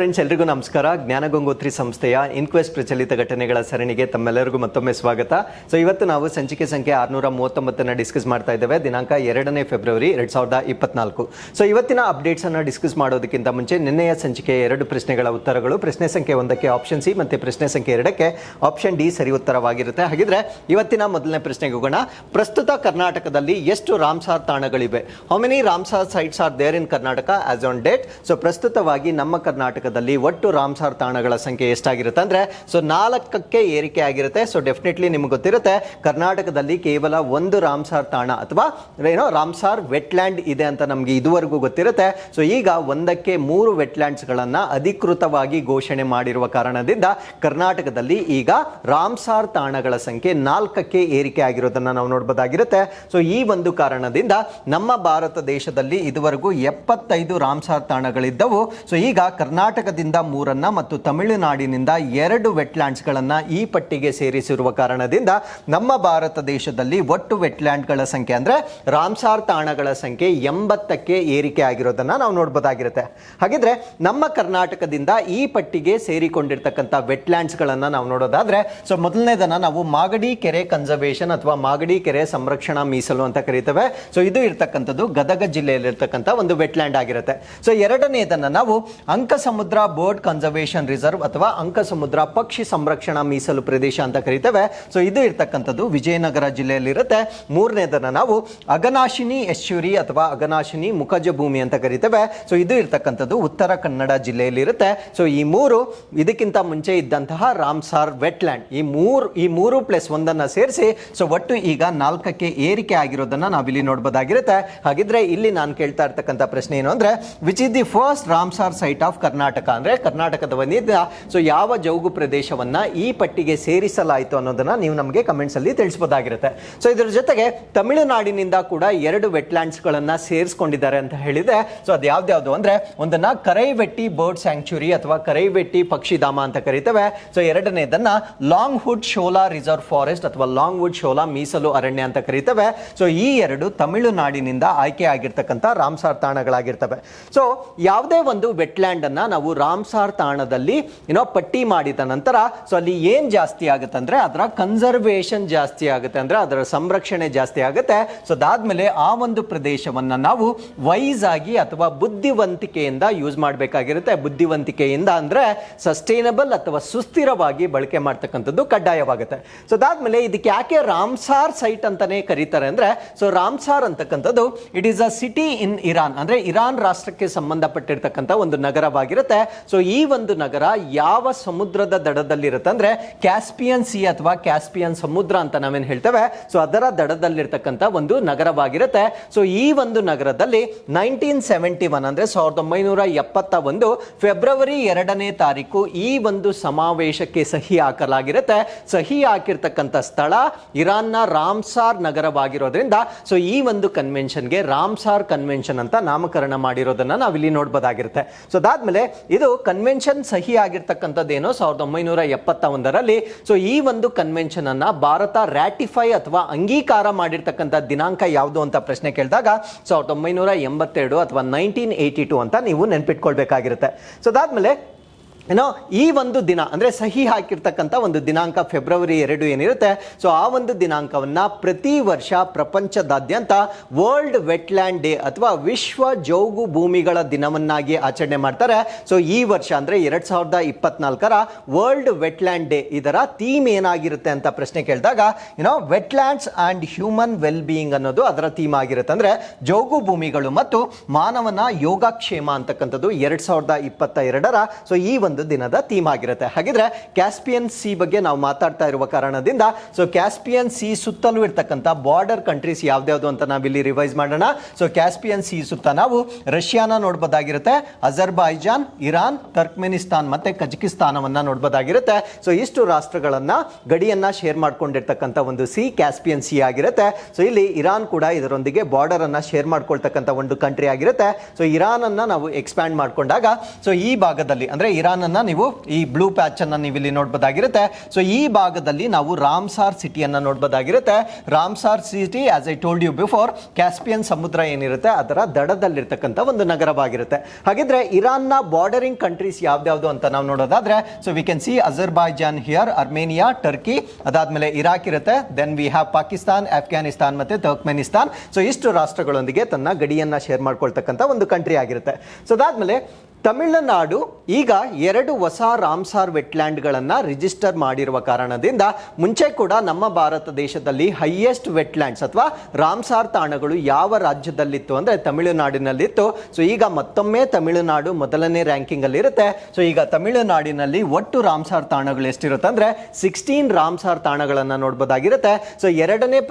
Friends, ಎಲ್ರಿಗೂ ನಮಸ್ಕಾರ. ಜ್ಞಾನಗಂಗೋತ್ರಿ ಸಂಸ್ಥೆಯ ಇನ್ಕ್ವೆಸ್ಟ್ ಪ್ರಚಲಿತ ಘಟನೆಗಳ ಸರಣಿಗೆ ತಮ್ಮೆಲ್ಲರಿಗೂ ಮತ್ತೊಮ್ಮೆ ಸ್ವಾಗತ. ಸೊ ಇವತ್ತು ನಾವು ಸಂಚಿಕೆ ಸಂಖ್ಯೆ 639 ಡಿಸ್ಕಸ್ ಮಾಡ್ತಾ ಇದ್ದೇವೆ. ದಿನಾಂಕ 2 ಫೆಬ್ರವರಿ 2024. ಸೊ ಇವತ್ತಿನ ಅಪ್ಡೇಟ್ಸ್ ಅನ್ನು ಡಿಸ್ಕಸ್ ಮಾಡೋದಕ್ಕಿಂತ ಮುಂಚೆ ನಿನ್ನೆಯ ಸಂಚಿಕೆಯ 2 ಪ್ರಶ್ನೆಗಳ ಉತ್ತರಗಳು, ಪ್ರಶ್ನೆ ಸಂಖ್ಯೆ 1ಕ್ಕೆ ಆಪ್ಷನ್ ಸಿ ಮತ್ತು ಪ್ರಶ್ನೆ ಸಂಖ್ಯೆ 2ಕ್ಕೆ ಆಪ್ಷನ್ ಡಿ ಸರಿ ಉತ್ತರವಾಗಿರುತ್ತೆ. ಹಾಗಿದ್ರೆ ಇವತ್ತಿನ ಮೊದಲನೇ ಪ್ರಶ್ನೆಗೆ ಹೋಗೋಣ. ಪ್ರಸ್ತುತ ಕರ್ನಾಟಕದಲ್ಲಿ ಎಷ್ಟು ರಾಮ್ಸಾರ್ ತಾಣಗಳಿವೆ? How many Ramsar sites are there in Karnataka as on date? So ಪ್ರಸ್ತುತವಾಗಿ ನಮ್ಮ ಕರ್ನಾಟಕದಲ್ಲಿ ಒಟ್ಟು ರಾಮ್ಸಾರ್ ತಾಣಗಳ ಸಂಖ್ಯೆ ಎಷ್ಟಾಗಿರುತ್ತೆ ಅಂದ್ರೆ 4ಕ್ಕೆ ಏರಿಕೆ ಆಗಿರುತ್ತೆ. ಸೊ ಡೆಫಿನೆಟ್ಲಿ ನಿಮ್ಗೆ ಗೊತ್ತಿರುತ್ತೆ, ಕರ್ನಾಟಕದಲ್ಲಿ ಕೇವಲ ಒಂದು ರಾಮ್ಸಾರ್ ತಾಣ ಅಥವಾ ರಾಮ್ಸಾರ್ ವೆಟ್ಲ್ಯಾಂಡ್ ಇದೆ ಅಂತ ನಮ್ಗೆ ಇದುವರೆಗೂ ಗೊತ್ತಿರುತ್ತೆ. ಸೊ ಈಗ 1ಕ್ಕೆ 3 ವೆಟ್ಲ್ಯಾಂಡ್ಸ್ ಗಳನ್ನ ಅಧಿಕೃತವಾಗಿ ಘೋಷಣೆ ಮಾಡಿರುವ ಕಾರಣದಿಂದ ಕರ್ನಾಟಕದಲ್ಲಿ ಈಗ ರಾಮ್ಸಾರ್ ತಾಣಗಳ ಸಂಖ್ಯೆ 4ಕ್ಕೆ ಏರಿಕೆ ಆಗಿರೋದನ್ನ ನಾವು ನೋಡಬಹುದಾಗಿರುತ್ತೆ. ಸೊ ಈ ಒಂದು ಕಾರಣದಿಂದ ನಮ್ಮ ಭಾರತ ದೇಶದಲ್ಲಿ ಇದುವರೆಗೂ 75 ರಾಮ್ಸಾರ್ ತಾಣಗಳಿದ್ದವು. ಸೊ ಈಗ ಕರ್ನಾಟಕದಿಂದ 3 ಮತ್ತು ತಮಿಳುನಾಡಿನಿಂದ 2 ವೆಟ್ಲ್ಯಾಂಡ್ಸ್ ಗಳನ್ನ ಈ ಪಟ್ಟಿಗೆ ಸೇರಿಸಿರುವ ಕಾರಣದಿಂದ ನಮ್ಮ ಭಾರತ ದೇಶದಲ್ಲಿ ಒಟ್ಟು ವೆಟ್ಲ್ಯಾಂಡ್ ಗಳ ಸಂಖ್ಯೆ ಅಂದ್ರೆ ರಾಮ್ಸಾರ್ ತಾಣಗಳ ಸಂಖ್ಯೆ 80ಕ್ಕೆ ಏರಿಕೆ ಆಗಿರೋದನ್ನ ನಾವು ನೋಡಬಹುದಾಗಿರುತ್ತೆ. ಹಾಗಿದ್ರೆ ನಮ್ಮ ಕರ್ನಾಟಕದಿಂದ ಈ ಪಟ್ಟಿಗೆ ಸೇರಿಕೊಂಡಿರ್ತಕ್ಕಂಥ ವೆಟ್ಲ್ಯಾಂಡ್ಸ್ ಗಳನ್ನ ನಾವು ನೋಡೋದಾದ್ರೆ, ಸೊ ಮೊದಲನೇದನ್ನ ನಾವು ಮಾಗಡಿ ಕೆರೆ ಕನ್ಸರ್ವೇಷನ್ ಅಥವಾ ಮಾಗಡಿ ಕೆರೆ ಸಂರಕ್ಷಣಾ ಮೀಸಲು ಅಂತ ಕರೀತೇವೆ. ಸೊ ಇದು ಇರ್ತಕ್ಕಂಥದ್ದು ಗದಗ ಜಿಲ್ಲೆಯಲ್ಲಿರ್ತಕ್ಕಂಥ ಒಂದು ವೆಟ್ಲ್ಯಾಂಡ್ ಆಗಿರುತ್ತೆ. ಸೊ ಎರಡನೇದನ್ನ ನಾವು ಅಂಕಸಮುದ್ರ ಬರ್ಡ್ ಕನ್ಸರ್ವೇಷನ್ ರಿಸರ್ವ್ ಅಥವಾ ಅಂಕಸಮುದ್ರ ಪಕ್ಷಿ ಸಂರಕ್ಷಣಾ ಮೀಸಲು ಪ್ರದೇಶ ಅಂತ ಕರೀತೇವೆ. ಸೊ ಇದು ಇರ್ತಕ್ಕಂಥದ್ದು ವಿಜಯನಗರ ಜಿಲ್ಲೆಯಲ್ಲಿರುತ್ತೆ. ಮೂರನೇದನ್ನ ನಾವು ಅಘನಾಶಿನಿ ಎಸ್ಚುರಿ ಅಥವಾ ಅಘನಾಶಿನಿ ಮುಖಜ ಭೂಮಿ ಅಂತ ಕರೀತೇವೆ. ಸೊ ಇದು ಇರ್ತಕ್ಕಂಥದ್ದು ಉತ್ತರ ಕನ್ನಡ ಜಿಲ್ಲೆಯಲ್ಲಿರುತ್ತೆ. ಸೊ ಈ ಮೂರು ಇದಕ್ಕಿಂತ ಮುಂಚೆ ಇದ್ದಂತಹ ರಾಮ್ಸಾರ್ ವೆಟ್ಲ್ಯಾಂಡ್, ಈ ಮೂರು ಪ್ಲಸ್ ಒಂದನ್ನ ಸೇರಿಸಿ ಸೊ ಒಟ್ಟು ಈಗ 4ಕ್ಕೆ ಏರಿಕೆ ಆಗಿರೋದನ್ನ ನಾವಿಲ್ಲಿ ನೋಡಬಹುದಾಗಿರುತ್ತೆ. ಹಾಗಿದ್ರೆ ಇಲ್ಲಿ ನಾನು ಕೇಳ್ತಾ ಇರ್ತಕ್ಕಂಥ ಪ್ರಶ್ನೆ ಏನು ಅಂದ್ರೆ, which is the first Ramsar site of Karnataka? ಅಂದ್ರೆ ಕರ್ನಾಟಕದ ವನಿದ ಸೊ ಯಾವ ಜೌಗು ಪ್ರದೇಶವನ್ನ ಈ ಪಟ್ಟಿಗೆ ಸೇರಿಸಲಾಯಿತು ಅನ್ನೋದನ್ನ ನೀವು ನಮಗೆ ಕಮೆಂಟ್ಸ್ ಅಲ್ಲಿ ತಿಳಿಸಬಹುದಾಗಿರುತ್ತೆ. ಸೊ ಇದರ ಜೊತೆಗೆ ತಮಿಳುನಾಡಿನಿಂದ ಕೂಡ 2 ವೆಟ್ಲ್ಯಾಂಡ್ಸ್ ಗಳನ್ನ ಸೇರಿಸಿಕೊಂಡಿದ್ದಾರೆ ಅಂತ ಹೇಳಿದೆ. ಸೊ ಅದು ಯಾವ್ದು ಅಂದ್ರೆ, ಒಂದನ್ನ ಕರೈವೆಟ್ಟಿ ಬರ್ಡ್ ಸ್ಯಾಂಕ್ಚುರಿ ಅಥವಾ ಕರೈವೆಟ್ಟಿ ಪಕ್ಷಿಧಾಮ ಅಂತ ಕರೀತೇವೆ. ಸೊ ಎರಡನೇದನ್ನ Longwood Shola reserve forest ಅಥವಾ ಲಾಂಗ್ ವುಡ್ ಶೋಲಾ ಮೀಸಲು ಅರಣ್ಯ ಅಂತ ಕರೀತೇವೆ. ಸೊ ಈ 2 ತಮಿಳುನಾಡಿನಿಂದ ಆಯ್ಕೆ ಆಗಿರ್ತಕ್ಕಂಥ ರಾಮ್ಸಾರ್ ತಾಣಗಳಾಗಿರ್ತವೆ. ಸೊ ಯಾವುದೇ ಒಂದು ವೆಟ್ಲ್ಯಾಂಡ್ ಅನ್ನ ನಾವು ರಾಮ್ಸಾರ್ ತಾಣದಲ್ಲಿ ಪಟ್ಟಿ ಮಾಡಿದ ನಂತರ ಸೊ ಅಲ್ಲಿ ಏನ್ ಜಾಸ್ತಿ ಆಗುತ್ತೆ ಅಂದ್ರೆ ಅದರ ಕನ್ಸರ್ವೇಷನ್ ಜಾಸ್ತಿ ಆಗುತ್ತೆ, ಅಂದ್ರೆ ಅದರ ಸಂರಕ್ಷಣೆ ಜಾಸ್ತಿ ಆಗುತ್ತೆ. ಸೊ ಅದಾದ್ಮೇಲೆ ಆ ಒಂದು ಪ್ರದೇಶವನ್ನ ನಾವು ವೈಸ್ ಆಗಿ ಅಥವಾ ಬುದ್ಧಿವಂತಿಕೆಯಿಂದ ಯೂಸ್ ಮಾಡಬೇಕಾಗಿರುತ್ತೆ. ಬುದ್ಧಿವಂತಿಕೆಯಿಂದ ಅಂದ್ರೆ ಸಸ್ಟೈನಬಲ್ ಅಥವಾ ಸುಸ್ಥಿರವಾಗಿ ಬಳಕೆ ಮಾಡ್ತಕ್ಕಂಥದ್ದು ಕಡ್ಡಾಯವಾಗುತ್ತೆ. ಸೊ ಅದಾದ್ಮೇಲೆ ಇದಕ್ಕೆ ಯಾಕೆ ರಾಮ್ಸಾರ್ ಸೈಟ್ ಅಂತಾನೆ ಕರೀತಾರೆ ಅಂದ್ರೆ, ಸೊ ರಾಮ್ಸಾರ್ ಅಂತಕ್ಕಂಥದ್ದು it is a city in Iran, ಅಂದ್ರೆ ಇರಾನ್ ರಾಷ್ಟ್ರಕ್ಕೆ ಸಂಬಂಧಪಟ್ಟಿರ್ತಕ್ಕಂಥ ಒಂದು ನಗರವಾಗಿರುತ್ತೆ. ಸೊ ಈ ಒಂದು ನಗರ ಯಾವ ಸಮುದ್ರದ ದಡದಲ್ಲಿರುತ್ತೆ ಅಂದ್ರೆ ಕ್ಯಾಸ್ಪಿಯನ್ ಸಿ ಅಥವಾ ಕ್ಯಾಸ್ಪಿಯನ್ ಸಮುದ್ರ ಅಂತ ನಾವೇನ್ ಹೇಳ್ತೇವೆ. ಸೊ ಅದರ ದಡದಲ್ಲಿರ್ತಕ್ಕಂಥ ಒಂದು ನಗರವಾಗಿರುತ್ತೆ. ಸೊ ಈ ಒಂದು ನಗರದಲ್ಲಿ 1971 ಅಂದ್ರೆ 1971 ಫೆಬ್ರವರಿ 2ನೇ ತಾರೀಕು ಈ ಒಂದು ಸಮಾವೇಶಕ್ಕೆ ಸಹಿ ಹಾಕಲಾಗಿರುತ್ತೆ. ಸಹಿ ಹಾಕಿರ್ತಕ್ಕಂಥ ಸ್ಥಳ ಇರಾನ್ನ ರಾಮ್ಸಾರ್ ನಗರವಾಗಿರೋದ್ರಿಂದ ಸೊ ಈ ಒಂದು ಕನ್ವೆನ್ಷನ್ಗೆ ರಾಮ್ಸಾರ್ ಕನ್ವೆನ್ಷನ್ ಅಂತ ನಾಮಕರಣ ಮಾಡಿರೋದನ್ನ ನಾವಿಲ್ಲಿ ನೋಡಬಹುದಾಗಿರುತ್ತೆ. ಸೊ ಅದಾದ್ಮೇಲೆ ಇದು ಕನ್ವೆನ್ಷನ್ ಸಹಿ ಆಗಿರ್ತಕ್ಕಂಥದ್ದೇನೋ 1971ರಲ್ಲಿ. ಸೊ ಈ ಒಂದು ಕನ್ವೆನ್ಷನ್ ಅನ್ನ ಭಾರತ ರಾಟಿಫೈ ಅಥವಾ ಅಂಗೀಕಾರ ಮಾಡಿರ್ತಕ್ಕಂಥ ದಿನಾಂಕ ಯಾವುದು ಅಂತ ಪ್ರಶ್ನೆ ಕೇಳಿದಾಗ 1982 ಅಥವಾ 1982 ಅಂತ ನೀವು ನೆನ್ಪಿಟ್ಕೊಳ್ಬೇಕಾಗಿರುತ್ತೆ. ಸೊ ಅದಾದ್ಮೇಲೆ ಈ ಒಂದು ದಿನ ಅಂದ್ರೆ ಸಹಿ ಹಾಕಿರ್ತಕ್ಕಂಥ ಒಂದು ದಿನಾಂಕ ಫೆಬ್ರವರಿ 2 ಏನಿರುತ್ತೆ. ಸೊ ಆ ಒಂದು ದಿನಾಂಕವನ್ನ ಪ್ರತಿ ವರ್ಷ ಪ್ರಪಂಚದಾದ್ಯಂತ ವರ್ಲ್ಡ್ ವೆಟ್ಲ್ಯಾಂಡ್ ಡೇ ಅಥವಾ ವಿಶ್ವ ಜೌಗು ಭೂಮಿಗಳ ದಿನವನ್ನಾಗಿ ಆಚರಣೆ ಮಾಡ್ತಾರೆ. ಸೊ ಈ ವರ್ಷ ಅಂದ್ರೆ 2024ರ ವರ್ಲ್ಡ್ ವೆಟ್ಲ್ಯಾಂಡ್ ಡೇ ಇದರ ಥೀಮ್ ಏನಾಗಿರುತ್ತೆ ಅಂತ ಪ್ರಶ್ನೆ ಕೇಳಿದಾಗ wetlands and human well being ಅನ್ನೋದು ಅದರ ಥೀಮ್ ಆಗಿರುತ್ತೆ. ಅಂದ್ರೆ ಜೌಗು ಭೂಮಿಗಳು ಮತ್ತು ಮಾನವನ ಯೋಗಕ್ಷೇಮ ಅಂತಕ್ಕಂಥದ್ದು 2022ರ ಸೊ ಈ ಒಂದು ದಿನದ ಥೀಮ್ ಆಗಿರುತ್ತೆ. ಹಾಗಿದ್ರೆ ಕ್ಯಾಸ್ಪಿಯನ್ ಸಿ ಬಗ್ಗೆ ನಾವು ಮಾತಾಡ್ತಾ ಇರುವ ಕಾರಣದಿಂದ ಸೊ ಕ್ಯಾಸ್ಪಿಯನ್ ಸಿ ಸುತ್ತಲೂ ಇರ್ತಕ್ಕಂಥ ಬಾರ್ಡರ್ ಕಂಟ್ರೀಸ್ ಯಾವ್ದ್ಯಾವ್ದು ಅಂತ ನಾವಿಲ್ಲಿ ರಿವೈಸ್ ಮಾಡೋಣ. ಸೊ ಕ್ಯಾಸ್ಪಿಯನ್ ಸಿ ಸುತ್ತ ನಾವು ರಷ್ಯಾನ ನೋಡಬಹುದಾಗಿರುತ್ತೆ, ಅಜರ್ಬೈಜಾನ್, ಇರಾನ್, ಟರ್ಕ್ಮೆನಿಸ್ತಾನ್ ಮತ್ತೆ ಕಜಕಿಸ್ತಾನವನ್ನ ನೋಡಬಹುದಾಗಿರುತ್ತೆ. ಸೊ ಇಷ್ಟು ರಾಷ್ಟ್ರಗಳನ್ನ ಗಡಿಯನ್ನ ಶೇರ್ ಮಾಡ್ಕೊಂಡಿರ್ತಕ್ಕಂಥ ಒಂದು ಸಿ ಕ್ಯಾಸ್ಪಿಯನ್ ಸಿ ಆಗಿರುತ್ತೆ. ಸೊ ಇಲ್ಲಿ ಇರಾನ್ ಕೂಡ ಇದರೊಂದಿಗೆ ಬಾರ್ಡರ್ ಅನ್ನ ಶೇರ್ ಮಾಡ್ಕೊಳ್ತಕ್ಕಂಥ ಒಂದು ಕಂಟ್ರಿ ಆಗಿರುತ್ತೆ. ಸೊ ಇರಾನ್ ಅನ್ನ ನಾವು ಎಕ್ಸ್ಪ್ಯಾಂಡ್ ಮಾಡ್ಕೊಂಡಾಗ ಸೊ ಈ ಭಾಗದಲ್ಲಿ ಅಂದ್ರೆ ಇರಾನ್ ಇರಾನ್ ಅನ್ನ ನೀವು ಈ ಬ್ಲೂ ಪ್ಯಾಚ್ ಅನ್ನ ನೀವು ಇಲ್ಲಿ ನೋಡಬಹುದಾಗಿರುತ್ತೆ. ಸೊ ಈ ಭಾಗದಲ್ಲಿ ನಾವು ರಾಮ್ಸಾರ್ ಸಿಟಿಯನ್ನ ನೋಡಬಹುದಾಗಿರುತ್ತೆ. Ramsar city as I told you before, Caspian ಸಮುದ್ರ ಏನಿರುತ್ತೆ ಅದರ ದಡದಲ್ಲಿರ್ತಕ್ಕಂಥ ಒಂದು ನಗರವಾಗಿರುತ್ತೆ. ಹಾಗಿದ್ರೆ ಇರಾನ್ನ ಬಾರ್ಡರಿಂಗ್ ಕಂಟ್ರೀಸ್ ಯಾವ್ದ್ಯಾವ್ದು ಅಂತ ನಾವು ನೋಡೋದಾದ್ರೆ, so we can see Azerbaijan here, Armenia, Turkey, ಅದಾದ್ಮೇಲೆ ಇರಾಕ್ ಇರುತ್ತೆ, then we have Pakistan, Afghanistan ಮತ್ತೆ ತುರ್ಕ್ಮೆನಿಸ್ತಾನ್. ಸೊ ಇಷ್ಟು ರಾಷ್ಟ್ರಗಳೊಂದಿಗೆ ತನ್ನ ಗಡಿಯನ್ನ ಶೇರ್ ಮಾಡ್ಕೊಳ್ತಕ್ಕಂಥ ಒಂದು ಕಂಟ್ರಿ ಆಗಿರುತ್ತೆ. ಸೊ ಅದಾದ್ಮೇಲೆ ತಮಿಳುನಾಡು ಈಗ 2 ಹೊಸ ರಾಮ್ಸಾರ್ ವೆಟ್ಲ್ಯಾಂಡ್ಗಳನ್ನು ರಿಜಿಸ್ಟರ್ ಮಾಡಿರುವ ಕಾರಣದಿಂದ ಮುಂಚೆ ಕೂಡ ನಮ್ಮ ಭಾರತ ದೇಶದಲ್ಲಿ ಹೈಯೆಸ್ಟ್ ವೆಟ್ಲ್ಯಾಂಡ್ಸ್ ಅಥವಾ ರಾಮ್ಸಾರ್ ತಾಣಗಳು ಯಾವ ರಾಜ್ಯದಲ್ಲಿತ್ತು ಅಂದರೆ ತಮಿಳುನಾಡಿನಲ್ಲಿತ್ತು. ಸೊ ಈಗ ಮತ್ತೊಮ್ಮೆ ತಮಿಳುನಾಡು ಮೊದಲನೇ ರ್ಯಾಂಕಿಂಗ್ ಅಲ್ಲಿ ಇರುತ್ತೆ. ಸೊ ಈಗ ತಮಿಳುನಾಡಿನಲ್ಲಿ ಒಟ್ಟು ರಾಮ್ಸಾರ್ ತಾಣಗಳು ಎಷ್ಟಿರುತ್ತೆ ಅಂದರೆ 16 ರಾಮ್ಸಾರ್ ತಾಣಗಳನ್ನು ನೋಡ್ಬೋದಾಗಿರುತ್ತೆ. ಸೊ ಎರಡನೇ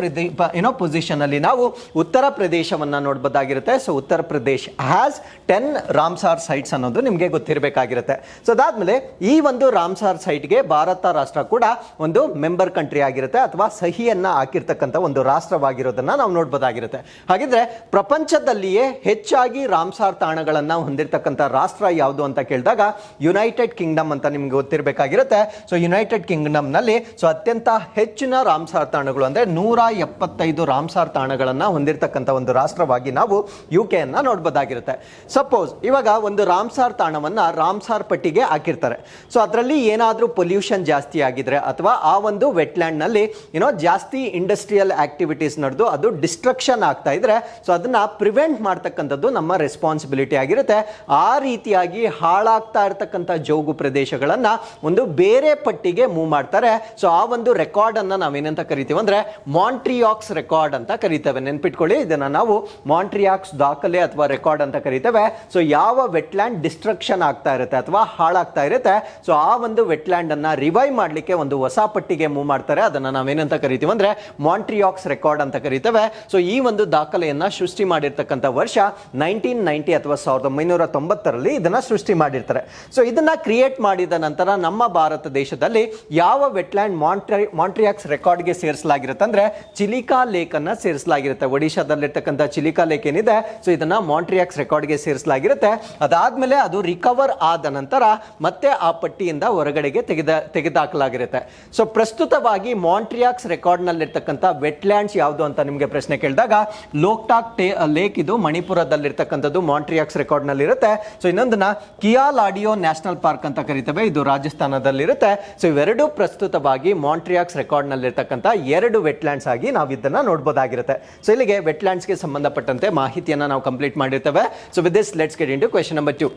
ಪೊಸಿಷನ್ ಅಲ್ಲಿ ನಾವು ಉತ್ತರ ಪ್ರದೇಶವನ್ನ ನೋಡ್ಬೋದಾಗಿರುತ್ತೆ. So Uttar Pradesh has 10 Ramsar sites ಅನ್ನೋದು ನಿಮಗೆ ಗೊತ್ತಿರಬೇಕಾಗಿರುತ್ತೆ. ಸೊ ಅದಾದ್ಮೇಲೆ ಈ ಒಂದು ರಾಮ್ಸಾರ್ ಸೈಟ್ಗೆ ಭಾರತ ರಾಷ್ಟ್ರ ಕೂಡ ಒಂದು ಮೆಂಬರ್ ಕಂಟ್ರಿ ಆಗಿರುತ್ತೆ ಅಥವಾ ಸಹಿಯನ್ನ ಹಾಕಿರ್ತಕ್ಕಂಥ ಒಂದು ರಾಷ್ಟ್ರವಾಗಿರೋದನ್ನ ನಾವು ನೋಡಬಹುದಾಗಿರುತ್ತೆ. ಹಾಗಿದ್ರೆ ಪ್ರಪಂಚದಲ್ಲಿಯೇ ಹೆಚ್ಚಾಗಿ ರಾಮ್ಸಾರ್ ತಾಣಗಳನ್ನ ಹೊಂದಿರತಕ್ಕಂಥ ರಾಷ್ಟ್ರ ಯಾವುದು ಅಂತ ಕೇಳಿದಾಗ ಯುನೈಟೆಡ್ ಕಿಂಗ್ಡಮ್ ಅಂತ ನಿಮ್ಗೆ ಗೊತ್ತಿರಬೇಕಾಗಿರುತ್ತೆ. ಸೊ ಯುನೈಟೆಡ್ ಕಿಂಗ್ಡಮ್ ನಲ್ಲಿ ಸೊ ಅತ್ಯಂತ ಹೆಚ್ಚಿನ ರಾಮ್ಸಾರ್ ತಾಣಗಳು ಅಂದ್ರೆ 175 ರಾಮ್ಸಾರ್ ತಾಣಗಳನ್ನ ಹೊಂದಿರತಕ್ಕಂಥ ಒಂದು ರಾಷ್ಟ್ರವಾಗಿ ನಾವು UK ಅನ್ನ ನೋಡಬಹುದಾಗಿರುತ್ತೆ. ಸಪೋಸ್ ಇವಾಗ ಒಂದು ರಾಮ್ಸಾರ್ ತಾಣವನ್ನ ರಾಮ್ಸಾರ್ ಪಟ್ಟಿಗೆ ಹಾಕಿರ್ತಾರೆ. ಸೊ ಅದರಲ್ಲಿ ಏನಾದರೂ ಪೊಲ್ಯೂಷನ್ ಜಾಸ್ತಿ ಆಗಿದ್ರೆ ಅಥವಾ ಆ ಒಂದು ವೆಟ್ಲ್ಯಾಂಡ್ ನಲ್ಲಿ ಜಾಸ್ತಿ ಇಂಡಸ್ಟ್ರಿಯಲ್ ಆಕ್ಟಿವಿಟೀಸ್ ನಡೆದು ಅದು ಡಿಸ್ಟ್ರಕ್ಷನ್ ಆಗ್ತಾ ಇದ್ರೆ ಸೊ ಅದನ್ನ ಪ್ರಿವೆಂಟ್ ಮಾಡ್ತಕ್ಕಂಥದ್ದು ನಮ್ಮ ರೆಸ್ಪಾನ್ಸಿಬಿಲಿಟಿ ಆಗಿರುತ್ತೆ. ಆ ರೀತಿಯಾಗಿ ಹಾಳಾಗ್ತಾ ಇರತಕ್ಕಂಥ ಜೋಗು ಪ್ರದೇಶಗಳನ್ನ ಒಂದು ಬೇರೆ ಪಟ್ಟಿಗೆ ಮೂವ್ ಮಾಡ್ತಾರೆ. ಸೊ ಆ ಒಂದು ರೆಕಾರ್ಡ್ ಅನ್ನ ನಾವೇನಂತ ಕರಿತೀವಿ ಅಂದ್ರೆ ಮಾಂಟ್ರಿಯಾಕ್ಸ್ ರೆಕಾರ್ಡ್ ಅಂತ ಕರಿತೇವೆ. ನೆನ್ಪಿಟ್ಕೊಳ್ಳಿ, ಇದನ್ನ ನಾವು ಮಾಂಟ್ರಿಯಾಕ್ಸ್ ದಾಖಲೆ ಅಥವಾ ರೆಕಾರ್ಡ್ ಅಂತ ಕರಿತೇವೆ. ಸೊ ಯಾವ ವೆಟ್ಲ್ಯಾಂಡ್ ಡಿಸ್ಟ್ರಕ್ಷನ್ ಆಗ್ತಾ ಇರುತ್ತೆ ಅಥವಾ ಹಾಳಾಗ್ತಾ ಇರುತ್ತೆ ಸೊ ಆ ಒಂದು ವೆಟ್ಲ್ಯಾಂಡ್ ಅನ್ನ ರಿವೈವ್ ಮಾಡಲಿಕ್ಕೆ ಒಂದು ಹೊಸ ಪಟ್ಟಿಗೆ ಮೂವ್ ಮಾಡ್ತಾರೆ. ಅದನ್ನ ನಾವೇನಂತ ಕರಿತೀವಿ ಅಂದ್ರೆ ಮಾಂಟ್ರಿಯಾಕ್ಸ್ ರೆಕಾರ್ಡ್ ಅಂತ ಕರಿತೇವೆ. ಸೊ ಈ ಒಂದು ದಾಖಲೆಯನ್ನ ಸೃಷ್ಟಿ ಮಾಡಿರ್ತಕ್ಕಂಥ ವರ್ಷ 1990 ಅಥವಾ 1990ರಲ್ಲಿ ಇದನ್ನ ಸೃಷ್ಟಿ ಮಾಡಿರ್ತಾರೆ. ಸೊ ಇದನ್ನ ಕ್ರಿಯೇಟ್ ಮಾಡಿದ ನಂತರ ನಮ್ಮ ಭಾರತ ದೇಶದಲ್ಲಿ ಯಾವ ವೆಟ್ಲ್ಯಾಂಡ್ ಮಾಂಟ್ರಿಯಾಕ್ಸ್ ರೆಕಾರ್ಡ್ಗೆ ಸೇರಿಸಲಾಗಿರುತ್ತೆ ಅಂದ್ರೆ ಚಿಲಿಕಾ ಲೇಕ್ ಅನ್ನ ಸೇರಿಸಲಾಗಿರುತ್ತೆ. ಒಡಿಶಾದಲ್ಲಿರ್ತಕ್ಕಂಥ ಚಿಲಿಕಾ ಲೇಕ್ ಏನಿದೆ ಸೊ ಇದನ್ನ ಮಾಂಟ್ರಿಯಾಕ್ಸ್ ರೆಕಾರ್ಡ್ಗೆ ಸೇರಿಸಲಾಗಿರುತ್ತೆ. ಅದಾದ್ಮೇಲೆ ಅದು ರಿಕವರ್ ಆದ ನಂತರ ಮತ್ತೆ ಆ ಪಟ್ಟಿಯಿಂದ ಹೊರಗಡೆಗೆ ತೆಗೆದಾಕಲಾಗಿರುತ್ತೆ. ಸೊ ಪ್ರಸ್ತುತವಾಗಿ ಮಾಂಟ್ರಿಯಾಕ್ಸ್ ರೆಕಾರ್ಡ್ ನಲ್ಲಿರ್ತಕ್ಕಂಥ ವೆಟ್ಲ್ಯಾಂಡ್ಸ್ ಯಾವುದು ಅಂತ ನಿಮಗೆ ಪ್ರಶ್ನೆ ಕೇಳಿದಾಗ ಲೋಕ್ಟಾಕ್ ಲೇಕ್ ಇದು ಮಣಿಪುರದಲ್ಲಿರ್ತಕ್ಕಂಥದ್ದು ಮಾಂಟ್ರಿಯಾಕ್ಸ್ ರೆಕಾರ್ಡ್ ನಲ್ಲಿ ಇರುತ್ತೆ. ಸೊ ಇನ್ನೊಂದನ್ನ ಕಿಯಾಲಾಡಿಯೋ ನ್ಯಾಷನಲ್ ಪಾರ್ಕ್ ಅಂತ ಕರಿತೇವೆ, ಇದು ರಾಜಸ್ಥಾನದಲ್ಲಿರುತ್ತೆ. ಸೊ ಇವೆರಡು ಪ್ರಸ್ತುತವಾಗಿ ಮಾಂಟ್ರಿಯಾಕ್ಸ್ ರೆಕಾರ್ಡ್ ನಲ್ಲಿರ್ತಕ್ಕಂಥ 2 ವೆಟ್ಲ್ಯಾಂಡ್ಸ್ ಆಗಿ ನಾವು ಇದನ್ನ ನೋಡಬಹುದಾಗಿರುತ್ತೆ. ಸೊ ಇಲ್ಲಿಗೆ ವೆಟ್ಲ್ಯಾಂಡ್ಸ್ಗೆ ಸಂಬಂಧಪಟ್ಟಂತೆ ಮಾಹಿತಿಯನ್ನ ನಾವು ಕಂಪ್ಲೀಟ್ ಮಾಡಿರ್ತೇವೆ. So with this let's get into question number 2.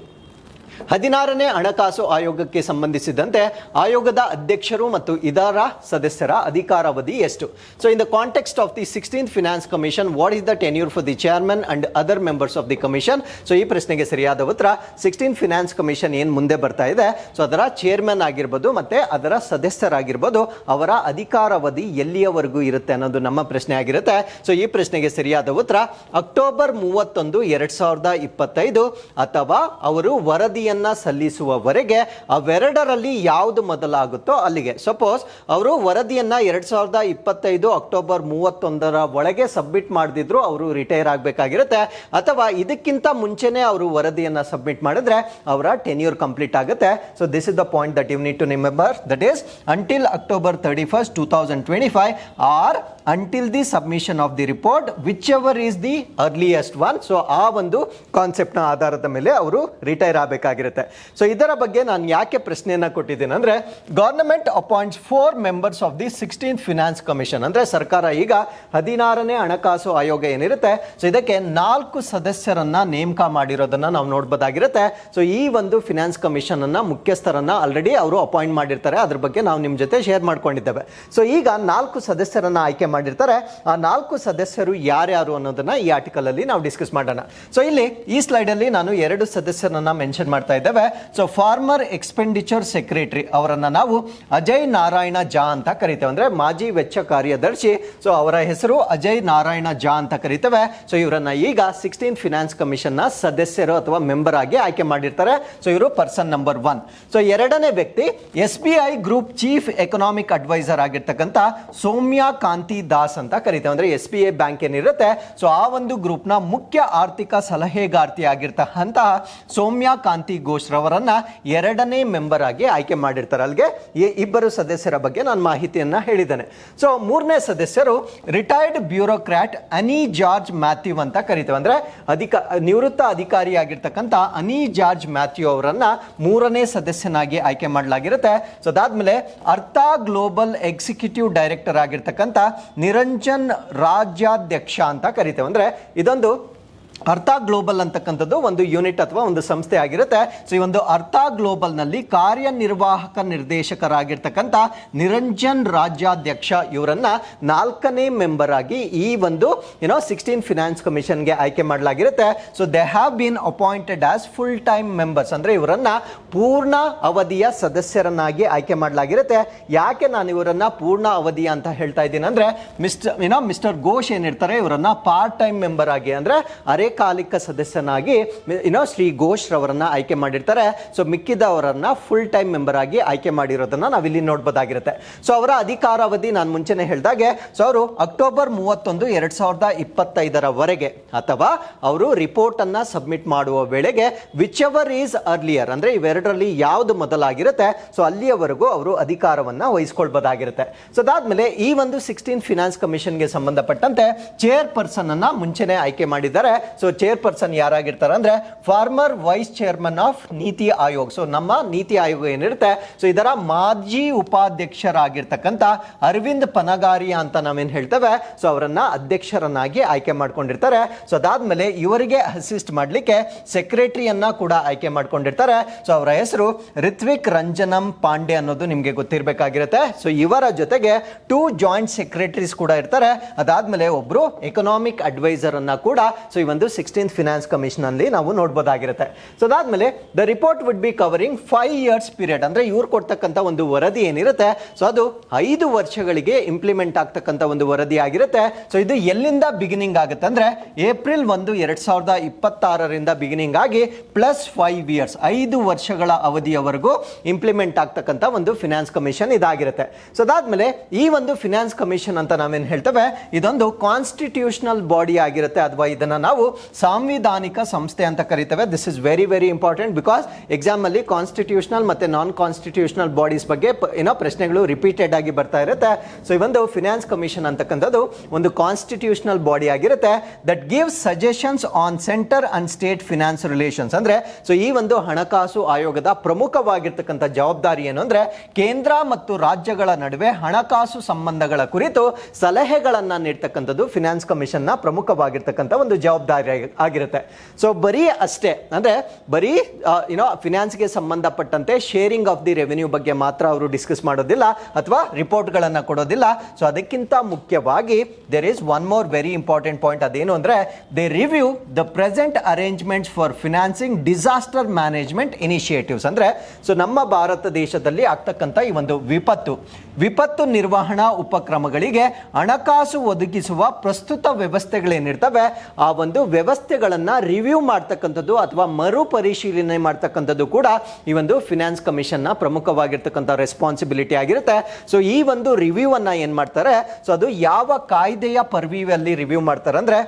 16ನೇ ಹಣಕಾಸು ಆಯೋಗಕ್ಕೆ ಸಂಬಂಧಿಸಿದಂತೆ ಆಯೋಗದ ಅಧ್ಯಕ್ಷರು ಮತ್ತು ಇದರ ಸದಸ್ಯರ ಅಧಿಕಾರಾವಧಿ ಎಷ್ಟು? So in the context of the 16th finance commission, what is the tenure for the chairman and other members of the commission? So ಈ ಪ್ರಶ್ನೆಗೆ ಸರಿಯಾದ ಉತ್ತರ 16th ಫಿನಾನ್ಸ್ ಕಮಿಷನ್ ಏನು ಮುಂದೆ ಬರ್ತಾ ಇದೆ ಸೊ ಅದರ ಚೇರ್ಮನ್ ಆಗಿರ್ಬೋದು ಮತ್ತೆ ಅದರ ಸದಸ್ಯರಾಗಿರ್ಬೋದು ಅವರ ಅಧಿಕಾರಾವಧಿ ಎಲ್ಲಿಯವರೆಗೂ ಇರುತ್ತೆ ಅನ್ನೋದು ನಮ್ಮ ಪ್ರಶ್ನೆ ಆಗಿರುತ್ತೆ. ಸೊ ಈ ಪ್ರಶ್ನೆಗೆ ಸರಿಯಾದ ಉತ್ತರ ಅಕ್ಟೋಬರ್ 31, 2025 ಅಥವಾ ಅವರು ವರದಿಯನ್ನ ಸಲ್ಲಿಸುವವರೆಗೆ ಅವೆರಡರಲ್ಲಿ ಯಾವುದು ಮೊದಲಾಗುತ್ತೋ ಅಲ್ಲಿಗೆ. ಸಪೋಸ್ ಅವರು ವರದಿಯನ್ನ 2025 ಅಕ್ಟೋಬರ್ 31 ಒಳಗೆ ಸಬ್ಮಿಟ್ ಮಾಡದಿದ್ರು ಅವರು ರಿಟೈರ್ ಆಗಬೇಕಾಗಿರುತ್ತೆ, ಅಥವಾ ಇದಕ್ಕಿಂತ ಮುಂಚೆನೆ ಅವರು ವರದಿಯನ್ನ ಸಬ್ಮಿಟ್ ಮಾಡಿದ್ರೆ ಅವರ ಟೆನ್ಯೂರ್ ಕಂಪ್ಲೀಟ್ ಆಗುತ್ತೆ. So this is the point that you need to remember, that is until October 31, 2025 or until the submission of the report whichever is the earliest one. So ಆ ಒಂದು concept ನ ಆಧಾರದ ಮೇಲೆ ಅವರು retire ಆಗಬೇಕಾಗಿರುತ್ತೆ. So ಇದರ ಬಗ್ಗೆ ನಾನು ಯಾಕೆ ಪ್ರಶ್ನೆಯನ್ನ ಕೊಟ್ಟಿದ್ದೇನೆ ಅಂದ್ರೆ government appoints 4 members of the 16th finance commission. ಅಂದ್ರೆ ಸರ್ಕಾರ ಈಗ 16ನೇ ಹಣಕಾಸು ಆಯೋಗ ಏನಿರುತ್ತೆ ಸೊ ಇದಕ್ಕೆ 4 ಸದಸ್ಯರನ್ನ ನೇಮಕ ಮಾಡಿರೋದನ್ನ ನಾವು ನೋಡಬಹುದಾಗಿರುತ್ತೆ. ಸೊ ಈ ಒಂದು ಫಿನಾನ್ಸ್ ಕಮಿಷನ್ ಅನ್ನ ಮುಖ್ಯಸ್ಥರನ್ನ ಆಲ್ರೆಡಿ ಅವರು ಅಪಾಯಿಂಟ್ ಮಾಡಿರ್ತಾರೆ, ಅದ್ರ ಬಗ್ಗೆ ನಾವು ನಿಮ್ಮ ಜೊತೆ ಶೇರ್ ಮಾಡ್ಕೊಂಡಿದ್ದೇವೆ. ಸೊ ಈಗ 4 ಸದಸ್ಯರನ್ನ ಆಯ್ಕೆ ಮಾಡಿರ್ತಾರೆ. ಆ 4 ಸದಸ್ಯರು ಯಾರ್ಯಾರು ಅನ್ನೋದನ್ನ ಈ ಆರ್ಟಿಕಲ್ ಅಲ್ಲಿ ನಾವು ಡಿಸ್ಕಸ್ ಮಾಡೋಣ. ಸೊ ಇಲ್ಲಿ ಈ ಸ್ಲೈಡ್ ಅಲ್ಲಿ ನಾನು 2 ಸದಸ್ಯರನ್ನ ಮೆನ್ಷನ್ ಮಾಡ್ತಾ ಇದ್ದೇವೆ. ಸೊ ಫಾರ್ಮರ್ ಎಕ್ಸ್ಪೆಂಡಿಚರ್ ಸೆಕ್ರೆಟರಿ ಅವರನ್ನ ನಾವು ಅಜಯ್ ನಾರಾಯಣ ಜಾ ಅಂತ ಕರಿತೇವೆ, ಅಂದ್ರೆ ಮಾಜಿ ವೆಚ್ಚ ಕಾರ್ಯದರ್ಶಿ. ಸೊ ಅವರ ಹೆಸರು ಅಜಯ್ ನಾರಾಯಣ ಜಾ ಅಂತ ಕರಿತೇವೆ. ಸೊ ಇವರನ್ನ ಈಗ 16th ಫಿನಾನ್ಸ್ ಕಮಿಷನ್ ನ ಸದಸ್ಯರು ಅಥವಾ ಮೆಂಬರ್ ಆಗಿ ಆಯ್ಕೆ ಮಾಡಿರ್ತಾರೆ. ಸೊ ಇವರು ಪರ್ಸನ್ ನಂಬರ್ 1. ಸೊ ಎರಡನೇ ವ್ಯಕ್ತಿ SBI group chief economic adviser ಆಗಿರ್ತಕ್ಕಂಥ ಸೌಮ್ಯ ಕಾಂತಿ ದಾಸ್ ಅಂತ ಕರಿತೇವೆ. ಅಂದ್ರೆ SBI ಬ್ಯಾಂಕ್ ಏನಿರುತ್ತೆ ಸೊ ಆ ಒಂದು ಗ್ರೂಪ್ನ ಮುಖ್ಯ ಆರ್ಥಿಕ ಸಲಹೆಗಾರ್ತಿ ಆಗಿರ್ತಕ್ಕಂತಹ ಸೌಮ್ಯ ಕಾಂತಿ ಘೋಷ್ ರವರನ್ನ ಎರಡನೇ ಮೆಂಬರ್ ಆಗಿ ಆಯ್ಕೆ ಮಾಡಿರ್ತಾರೆ. ಅಲ್ಲಿಗೆ ಇಬ್ಬರು ಸದಸ್ಯರ ಬಗ್ಗೆ ನಾನು ಮಾಹಿತಿಯನ್ನ ಹೇಳಿದ್ದೇನೆ. ಸೊ ಮೂರನೇ ಸದಸ್ಯರು ರಿಟೈರ್ಡ್ ಬ್ಯೂರೋಕ್ರಾಟ್ ಅನಿ ಜಾರ್ಜ್ ಮ್ಯಾಥ್ಯೂ ಅಂತ ಕರಿತೇವೆ. ಅಂದ್ರೆ ನಿವೃತ್ತ ಅಧಿಕಾರಿಯಾಗಿರ್ತಕ್ಕಂಥ ಅನಿ ಜಾರ್ಜ್ ಮ್ಯಾಥ್ಯೂ ಅವರನ್ನ ಮೂರನೇ ಸದಸ್ಯನಾಗಿ ಆಯ್ಕೆ ಮಾಡಲಾಗಿರುತ್ತೆ. ಸೊ ಅದಾದ್ಮೇಲೆ ಅರ್ಥಾ ಗ್ಲೋಬಲ್ ಎಕ್ಸಿಕ್ಯೂಟಿವ್ ಡೈರೆಕ್ಟರ್ ಆಗಿರ್ತಕ್ಕಂಥ ನಿರಂಜನ್ ರಾಜ್ಯಾಧ್ಯಕ್ಷ ಅಂತ ಕರಿತೇವೆ. ಅಂದ್ರೆ ಇದೊಂದು ಅರ್ಥಾ ಗ್ಲೋಬಲ್ ಅಂತಕ್ಕಂಥದ್ದು ಒಂದು ಯೂನಿಟ್ ಅಥವಾ ಒಂದು ಸಂಸ್ಥೆ ಆಗಿರುತ್ತೆ. ಸೊ ಈ ಒಂದು ಅರ್ಥಾ ಗ್ಲೋಬಲ್ ನಲ್ಲಿ ಕಾರ್ಯನಿರ್ವಾಹಕ ನಿರ್ದೇಶಕರಾಗಿರ್ತಕ್ಕಂಥ ನಿರಂಜನ್ ರಾಜ್ಯಾಧ್ಯಕ್ಷ ಇವರನ್ನ ನಾಲ್ಕನೇ ಮೆಂಬರ್ ಆಗಿ ಈ ಒಂದು 16 ಫಿನಾನ್ಸ್ ಕಮಿಷನ್ಗೆ ಆಯ್ಕೆ ಮಾಡಲಾಗಿರುತ್ತೆ. So they have been appointed as full time members. ಅಂದ್ರೆ ಇವರನ್ನ ಪೂರ್ಣ ಅವಧಿಯ ಸದಸ್ಯರನ್ನಾಗಿ ಆಯ್ಕೆ ಮಾಡಲಾಗಿರುತ್ತೆ. ಯಾಕೆ ನಾನು ಇವರನ್ನ ಪೂರ್ಣ ಅವಧಿಯ ಅಂತ ಹೇಳ್ತಾ ಇದ್ದೀನಿ ಅಂದ್ರೆ ಮಿಸ್ಟರ್ ಘೋಷ್ ಏನಿರ್ತಾರೆ ಇವರನ್ನ ಪಾರ್ಟ್ ಟೈಮ್ ಮೆಂಬರ್ ಆಗಿ ಅಂದ್ರೆ ಕಾಲಿಕ ಸದಸ್ಯನಾಗಿ ಶ್ರೀ ಘೋಷ್ ರವರನ್ನ ಆಯ್ಕೆ ಮಾಡಿರ್ತಾರೆ. ಸೊ ಮಿಕ್ಕಿದವರನ್ನ ಫುಲ್ ಟೈಮ್ ಮೆಂಬರ್ ಆಗಿ ಆಯ್ಕೆ ಮಾಡಿರೋದನ್ನ ನಾವಿಲ್ಲಿ ನೋಡಬಹುದಾಗಿರುತ್ತೆ. ಸೊ ಅವರ ಅಧಿಕಾರಾವಧಿ ನಾನು ಮುಂಚೆನೆ ಹೇಳಿದಾಗೆ ಸೊ ಅವರು ಅಕ್ಟೋಬರ್ 31, 2025 ಅಥವಾ ಅವರು ರಿಪೋರ್ಟ್ ಅನ್ನ ಸಬ್ಮಿಟ್ ಮಾಡುವ ವೇಳೆಗೆ ವಿಚ್ ಎವರ್ ಈಸ್ ಅರ್ಲಿಯರ್ ಅಂದ್ರೆ ಇವೆರಡರಲ್ಲಿ ಯಾವುದು ಮೊದಲಾಗಿರುತ್ತೆ ಸೊ ಅಲ್ಲಿಯವರೆಗೂ ಅವರು ಅಧಿಕಾರವನ್ನ ವಹಿಸ್ಕೊಳ್ಬಹುದಾಗಿರುತ್ತೆ. ಸೊ ಅದಾದ್ಮೇಲೆ ಈ ಒಂದು 16 ಫಿನಾನ್ಸ್ ಕಮಿಷನ್ಗೆ ಸಂಬಂಧಪಟ್ಟಂತೆ ಚೇರ್ ಪರ್ಸನ್ ಅನ್ನ ಮುಂಚೆನೆ ಆಯ್ಕೆ ಮಾಡಿದ್ದಾರೆ. ಸೊ ಚೇರ್ ಪರ್ಸನ್ ಯಾರಾಗಿರ್ತಾರೆ ಅಂದ್ರೆ ಫಾರ್ಮರ್ ವೈಸ್ ಚೇರ್ಮನ್ ಆಫ್ ನೀತಿ ಆಯೋಗ್. ಸೊ ನಮ್ಮ ನೀತಿ ಆಯೋಗ ಏನಿರುತ್ತೆ ಸೊ ಇದರ ಮಾಜಿ ಉಪಾಧ್ಯಕ್ಷರಾಗಿರ್ತಕ್ಕಂಥ ಅರವಿಂದ್ ಪನಗಾರಿಯಾ ಅಂತ ನಾವೇನ್ ಹೇಳ್ತೇವೆ ಸೊ ಅವರನ್ನ ಅಧ್ಯಕ್ಷರನ್ನಾಗಿ ಆಯ್ಕೆ ಮಾಡ್ಕೊಂಡಿರ್ತಾರೆ. ಸೊ ಅದಾದ್ಮೇಲೆ ಇವರಿಗೆ ಅಸಿಸ್ಟ್ ಮಾಡ್ಲಿಕ್ಕೆ ಸೆಕ್ರೆಟರಿಯನ್ನ ಕೂಡ ಆಯ್ಕೆ ಮಾಡ್ಕೊಂಡಿರ್ತಾರೆ. ಸೊ ಅವರ ಹೆಸರು ರಿತ್ವಿಕ್ ರಂಜನಂ ಪಾಂಡೆ ಅನ್ನೋದು ನಿಮ್ಗೆ ಗೊತ್ತಿರಬೇಕಾಗಿರುತ್ತೆ. ಸೊ ಇವರ ಜೊತೆಗೆ 2 ಜಾಯಿಂಟ್ ಸೆಕ್ರೆಟರೀಸ್ ಕೂಡ ಇರ್ತಾರೆ. ಅದಾದ್ಮೇಲೆ ಒಬ್ರು ಎಕನಾಮಿಕ್ ಅಡ್ವೈಸರ್ ಅನ್ನ ಕೂಡ ಸೊ ಈ ಒಂದು 16th ಫಿನಾನ್ಸ್ ಕಮಿಷನ್ ಅಲ್ಲಿ ನಾವು ನೋಡಬಹುದಾಗಿರುತ್ತೆ. ಸೊ ಅದಾದ್ಮೇಲೆ the report would be covering 5 years period. ಅಂದ್ರೆ ಇವ್ರು ಕೊಡ್ತಕ್ಕಂಥ ಒಂದು ವರದಿ ಏನಿರುತ್ತೆ ಸೊ ಅದು 5 ವರ್ಷಗಳಿಗೆ ಇಂಪ್ಲಿಮೆಂಟ್ ಆಗ್ತಕ್ಕಂಥ ಒಂದು ವರದಿ ಆಗಿರುತ್ತೆ. ಸೊ ಇದು ಎಲ್ಲಿಂದ ಬಿಗಿನಿಂಗ್ ಆಗುತ್ತೆ ಅಂದ್ರೆ ಏಪ್ರಿಲ್ 1, 2026 ಬಿಗಿನಿಂಗ್ ಆಗಿ +5 years 5 ವರ್ಷಗಳ ಅವಧಿಯವರೆಗೂ ಇಂಪ್ಲಿಮೆಂಟ್ ಆಗ್ತಕ್ಕಂಥ ಒಂದು ಫಿನಾನ್ಸ್ ಕಮಿಷನ್ ಇದಾಗಿರುತ್ತೆ. ಸೊ ಅದಾದ್ಮೇಲೆ ಈ ಒಂದು ಫಿನಾನ್ಸ್ ಕಮಿಷನ್ ಅಂತ ನಾವೇನ್ ಹೇಳ್ತೇವೆ ಇದೊಂದು ಕಾನ್ಸ್ಟಿಟ್ಯೂಷನಲ್ ಬಾಡಿ ಆಗಿರುತ್ತೆ ಅಥವಾ ಇದನ್ನ ನಾವು ಸಾಂವಿಧಾನಿಕ ಸಂಸ್ಥೆ ಅಂತ ಕರಿತೇವೆ. This is very very important because exam ಅಲ್ಲಿ ಕಾನ್ಸ್ಟಿಟ್ಯೂಷನಲ್ ಮತ್ತೆ ನಾನ್ ಕಾನ್ಸ್ಟಿಟ್ಯೂಷನಲ್ ಬಾಡೀಸ್ ಬಗ್ಗೆ ಪ್ರಶ್ನೆಗಳು ರಿಪೀಟೆಡ್ ಆಗಿ ಬರ್ತಾ ಇರುತ್ತೆ. ಸೊ ಈ ಒಂದು ಫಿನಾನ್ಸ್ ಕಮಿಷನ್ ಅಂತಕ್ಕಂಥದ್ದು ಒಂದು ಕಾನ್ಸ್ಟಿಟ್ಯೂಷನಲ್ ಬಾಡಿ ಆಗಿರುತ್ತೆ that gives suggestions on centre and state finance relations. ಅಂದ್ರೆ ಸೊ ಈ ಒಂದು ಹಣಕಾಸು ಆಯೋಗದ ಪ್ರಮುಖವಾಗಿರ್ತಕ್ಕಂಥ ಜವಾಬ್ದಾರಿ ಏನು ಅಂದ್ರೆ ಕೇಂದ್ರ ಮತ್ತು ರಾಜ್ಯಗಳ ನಡುವೆ ಹಣಕಾಸು ಸಂಬಂಧಗಳ ಕುರಿತು ಸಲಹೆಗಳನ್ನ ನೀಡ್ತಕ್ಕಂಥದ್ದು ಫಿನಾನ್ಸ್ ಕಮಿಷನ್ ನ ಪ್ರಮುಖವಾಗಿರ್ತಕ್ಕಂಥ ಒಂದು ಜವಾಬ್ದಾರಿ ಆಗಿರುತ್ತೆ. ಸೊ ಬರೀ ಅಷ್ಟೇ ಅಂದ್ರೆ ಬರೀ ಫಿನಾನ್ಸ್ಗೆ ಸಂಬಂಧಪಟ್ಟಂತೆ ಶೇರಿಂಗ್ ಆಫ್ ದಿ ರೆವೆನ್ಯೂ ಬಗ್ಗೆ ಮಾತ್ರ ಅವರು ಡಿಸ್ಕಸ್ ಮಾಡೋದಿಲ್ಲ ಅಥವಾ ರಿಪೋರ್ಟ್ಗಳನ್ನ ಕೊಡೋದಿಲ್ಲ. ಸೊ ಅದಕ್ಕಿಂತ ಮುಖ್ಯವಾಗಿ there is one more very important point. ಅದೇನು ಅಂದ್ರೆ they review the present arrangements for financing disaster management initiatives. ಅಂದ್ರೆ ಸೊ ನಮ್ಮ ಭಾರತ ದೇಶದಲ್ಲಿ ಆಗ್ತಕ್ಕಂಥ ಈ ಒಂದು ವಿಪತ್ತು ನಿರ್ವಹಣಾ ಉಪಕ್ರಮಗಳಿಗೆ ಹಣಕಾಸು ಒದಗಿಸುವ ಪ್ರಸ್ತುತ ವ್ಯವಸ್ಥೆಗಳೇನಿರ್ತವೆ ಆ ಒಂದು ವ್ಯವಸ್ಥೆಗಳನ್ನ ರಿವ್ಯೂ ಮಾಡ್ತಕ್ಕಂಥದ್ದು ಅಥವಾ ಮರುಪರಿಶೀಲನೆ ಮಾಡ್ತಕ್ಕಂಥದ್ದು ಕೂಡ ಈ ಒಂದು ಫಿನಾನ್ಸ್ ಕಮಿಷನ್ ನ ಪ್ರಮುಖವಾಗಿರ್ತಕ್ಕಂಥ ರೆಸ್ಪಾನ್ಸಿಬಿಲಿಟಿ ಆಗಿರುತ್ತೆ. ಸೊ ಈ ಒಂದು ರಿವ್ಯೂ ಅನ್ನ ಏನ್ ಮಾಡ್ತಾರೆ ಸೊ ಅದು ಯಾವ ಕಾಯ್ದೆಯ ಪರ್ವಿಯಲ್ಲಿ ರಿವ್ಯೂ ಮಾಡ್ತಾರೆ ಅಂದ್ರೆ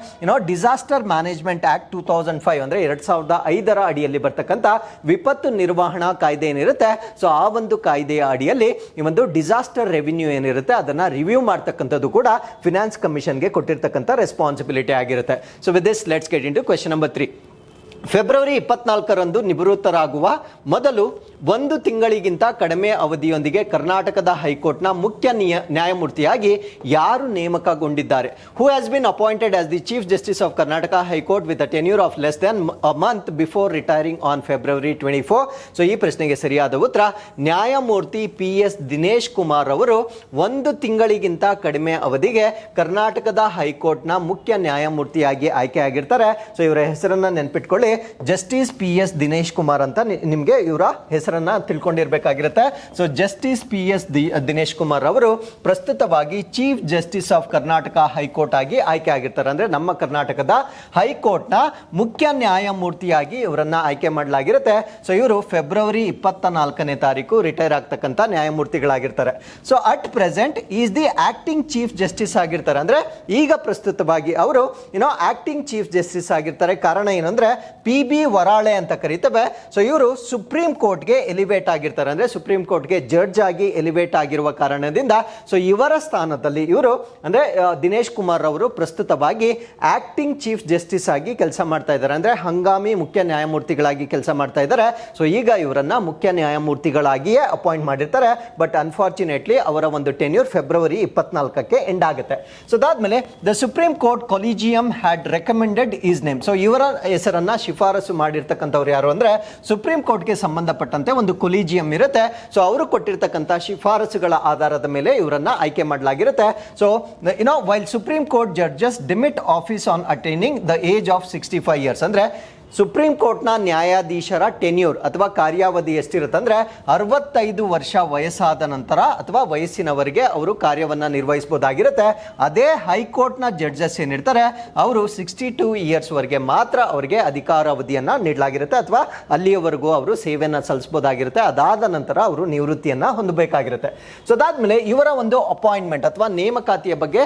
ಡಿಸಾಸ್ಟರ್ ಮ್ಯಾನೇಜ್ಮೆಂಟ್ ಆಕ್ಟ್ 2005 ಅಂದ್ರೆ 2005 ಅಡಿಯಲ್ಲಿ ಬರ್ತಕ್ಕಂಥ ವಿಪತ್ತು ನಿರ್ವಹಣಾ ಕಾಯ್ದೆ ಏನಿರುತ್ತೆ ಸೊ ಆ ಒಂದು ಕಾಯ್ದೆಯ ಅಡಿಯಲ್ಲಿ ಈ ಒಂದು ಡಿಸಾಸ್ಟರ್ ರೆವಿನ್ಯೂ ಏನಿರುತ್ತೆ ಅದನ್ನ ರಿವ್ಯೂ ಮಾಡ್ತಕ್ಕಂಥದ್ದು ಕೂಡ ಫಿನಾನ್ಸ್ ಕಮಿಷನ್ಗೆ ಕೊಟ್ಟಿರ್ತಕ್ಕಂಥ ರೆಸ್ಪಾನ್ಸಿಬಿಲಿಟಿ ಆಗಿರುತ್ತೆ. So with this let's get into question number 3. February 24 ನಿವೃತ್ತರಾಗುವ ಮೊದಲು 1 ತಿಂಗಳಿಗಿಂತ ಕಡಿಮೆ ಅವಧಿಯೊಂದಿಗೆ ಕರ್ನಾಟಕದ ಹೈಕೋರ್ಟ್ನ ಮುಖ್ಯ ನ್ಯಾಯಮೂರ್ತಿಯಾಗಿ ಯಾರು ನೇಮಕಗೊಂಡಿದ್ದಾರೆ? Who has been appointed as the chief justice of Karnataka high court with a tenure of less than a month before retiring on February 24. So ಈ ಪ್ರಶ್ನೆಗೆ ಸರಿಯಾದ ಉತ್ತರ ನ್ಯಾಯಮೂರ್ತಿ PS ದಿನೇಶ್ ಕುಮಾರ್ ಅವರು 1 ತಿಂಗಳಿಗಿಂತ ಕಡಿಮೆ ಅವಧಿಗೆ ಕರ್ನಾಟಕದ ಹೈಕೋರ್ಟ್ನ ಮುಖ್ಯ ನ್ಯಾಯಮೂರ್ತಿಯಾಗಿ ಆಯ್ಕೆ ಆಗಿರ್ತಾರೆ. ಸೊ ಇವರ ಹೆಸರನ್ನ ನೆನ್ಪಿಟ್ಕೊಳ್ಳಿ, ಜಸ್ಟಿಸ್ PS ದಿನೇಶ್ ಕುಮಾರ್ ಅಂತ ನಿಮಗೆ ಇವರ ಹೆಸರನ್ನ ತಿಳ್ಕೊಂಡಿರ್ಬೇಕಾಗಿರುತ್ತೆ. So justice PS Dinesh Kumar ಅವರು ಪ್ರಸ್ತುತವಾಗಿ chief justice of Karnataka high court ಆಗಿ ಆಯ್ಕೆ ಆಗಿರ್ತಾರೆ. ಅಂದ್ರೆ ನಮ್ಮ ಕರ್ನಾಟಕದ ಹೈಕೋರ್ಟ್ನ ಮುಖ್ಯ ನ್ಯಾಯಮೂರ್ತಿಯಾಗಿ ಇವರನ್ನ ಆಯ್ಕೆ ಮಾಡಲಾಗಿರುತ್ತೆ. ಸೊ ಇವರು ಫೆಬ್ರವರಿ 24ನೇ ತಾರೀಕು ರಿಟೈರ್ ಆಗ್ತಕ್ಕಂಥ ನ್ಯಾಯಮೂರ್ತಿಗಳಾಗಿರ್ತಾರೆ. So at present is the acting chief justice ಆಗಿರ್ತಾರೆ. ಅಂದ್ರೆ ಈಗ ಪ್ರಸ್ತುತವಾಗಿ ಅವರು ಆಕ್ಟಿಂಗ್ ಚೀಫ್ ಜಸ್ಟಿಸ್ ಆಗಿರ್ತಾರೆ. ಕಾರಣ ಏನಂದ್ರೆ PB ವರಾಳೆ ಅಂತ ಕರೀತೇವೆ. ಸೊ ಇವರು ಸುಪ್ರೀಂ ಕೋರ್ಟ್ಗೆ ಎಲಿವೇಟ್ ಆಗಿರ್ತಾರೆ. ಅಂದ್ರೆ ಸುಪ್ರೀಂ ಕೋರ್ಟ್ಗೆ ಜಡ್ಜ್ ಆಗಿ ಎಲಿವೇಟ್ ಆಗಿರುವ ಕಾರಣದಿಂದ ಸೊ ಇವರ ಸ್ಥಾನದಲ್ಲಿ ಇವರು ಅಂದ್ರೆ ದಿನೇಶ್ ಕುಮಾರ್ ಅವರು ಪ್ರಸ್ತುತವಾಗಿ ಆಕ್ಟಿಂಗ್ ಚೀಫ್ ಜಸ್ಟಿಸ್ ಆಗಿ ಕೆಲಸ ಮಾಡ್ತಾ ಇದ್ದಾರೆ. ಅಂದ್ರೆ ಹಂಗಾಮಿ ಮುಖ್ಯ ನ್ಯಾಯಮೂರ್ತಿಗಳಾಗಿ ಕೆಲಸ ಮಾಡ್ತಾ ಇದ್ದಾರೆ. ಸೊ ಈಗ ಇವರನ್ನ ಮುಖ್ಯ ನ್ಯಾಯಮೂರ್ತಿಗಳಾಗಿಯೇ ಅಪಾಯಿಂಟ್ ಮಾಡಿರ್ತಾರೆ. ಬಟ್ ಅನ್ಫಾರ್ಚುನೇಟ್ಲಿ ಅವರ ಒಂದು ಟೆನ್ಯೂರ್ ಫೆಬ್ರವರಿ 24ಕ್ಕೆ ಎಂಡ್ ಆಗುತ್ತೆ. ಸೊ ಅದಾದ್ಮೇಲೆ the supreme court collegium had recommended is name. So ಇವರ ಹೆಸರನ್ನ ಶಿಫಾರಸು ಮಾಡಿರ್ತಕ್ಕಂಥವ್ರು ಯಾರು ಅಂದ್ರೆ ಸುಪ್ರೀಂ ಕೋರ್ಟ್ಗೆ ಸಂಬಂಧಪಟ್ಟಂತೆ ಒಂದು ಕೊಲಿಜಿಯಂ ಇರುತ್ತೆ. ಸೊ ಅವರು ಕೊಟ್ಟಿರ್ತಕ್ಕಂಥ ಶಿಫಾರಸುಗಳ ಆಧಾರದ ಮೇಲೆ ಇವರನ್ನ ಆಯ್ಕೆ ಮಾಡಲಾಗಿರುತ್ತೆ. So while supreme court judges demit office on attaining the age of 65 years. ಅಂದ್ರೆ ಸುಪ್ರೀಂ ಕೋರ್ಟ್ನ ನ್ಯಾಯಾಧೀಶರ ಟೆನ್ಯೂರ್ ಅಥವಾ ಕಾರ್ಯಾವಧಿ ಎಷ್ಟಿರುತ್ತೆ ಅಂದ್ರೆ 65 ವರ್ಷ ವಯಸ್ಸಾದ ನಂತರ ಅಥವಾ ವಯಸ್ಸಿನವರೆಗೆ ಅವರು ಕಾರ್ಯವನ್ನ ನಿರ್ವಹಿಸಬಹುದಾಗಿರುತ್ತೆ. ಅದೇ ಹೈಕೋರ್ಟ್ನ ಜಡ್ಜಸ್ ಏನಿರ್ತಾರೆ ಅವರು 62 years ವರೆಗೆ ಮಾತ್ರ ಅವರಿಗೆ ಅಧಿಕಾರಾವಧಿಯನ್ನ ನೀಡಲಾಗಿರುತ್ತೆ ಅಥವಾ ಅಲ್ಲಿಯವರೆಗೂ ಅವರು ಸೇವೆಯನ್ನ ಸಲ್ಲಿಸಬಹುದಾಗಿರುತ್ತೆ. ಅದಾದ ನಂತರ ಅವರು ನಿವೃತ್ತಿಯನ್ನ ಹೊಂದಬೇಕಾಗಿರುತ್ತೆ. ಸೊ ಅದಾದ್ಮೇಲೆ ಇವರ ಒಂದು ಅಪಾಯಿಂಟ್ಮೆಂಟ್ ಅಥವಾ ನೇಮಕಾತಿಯ ಬಗ್ಗೆ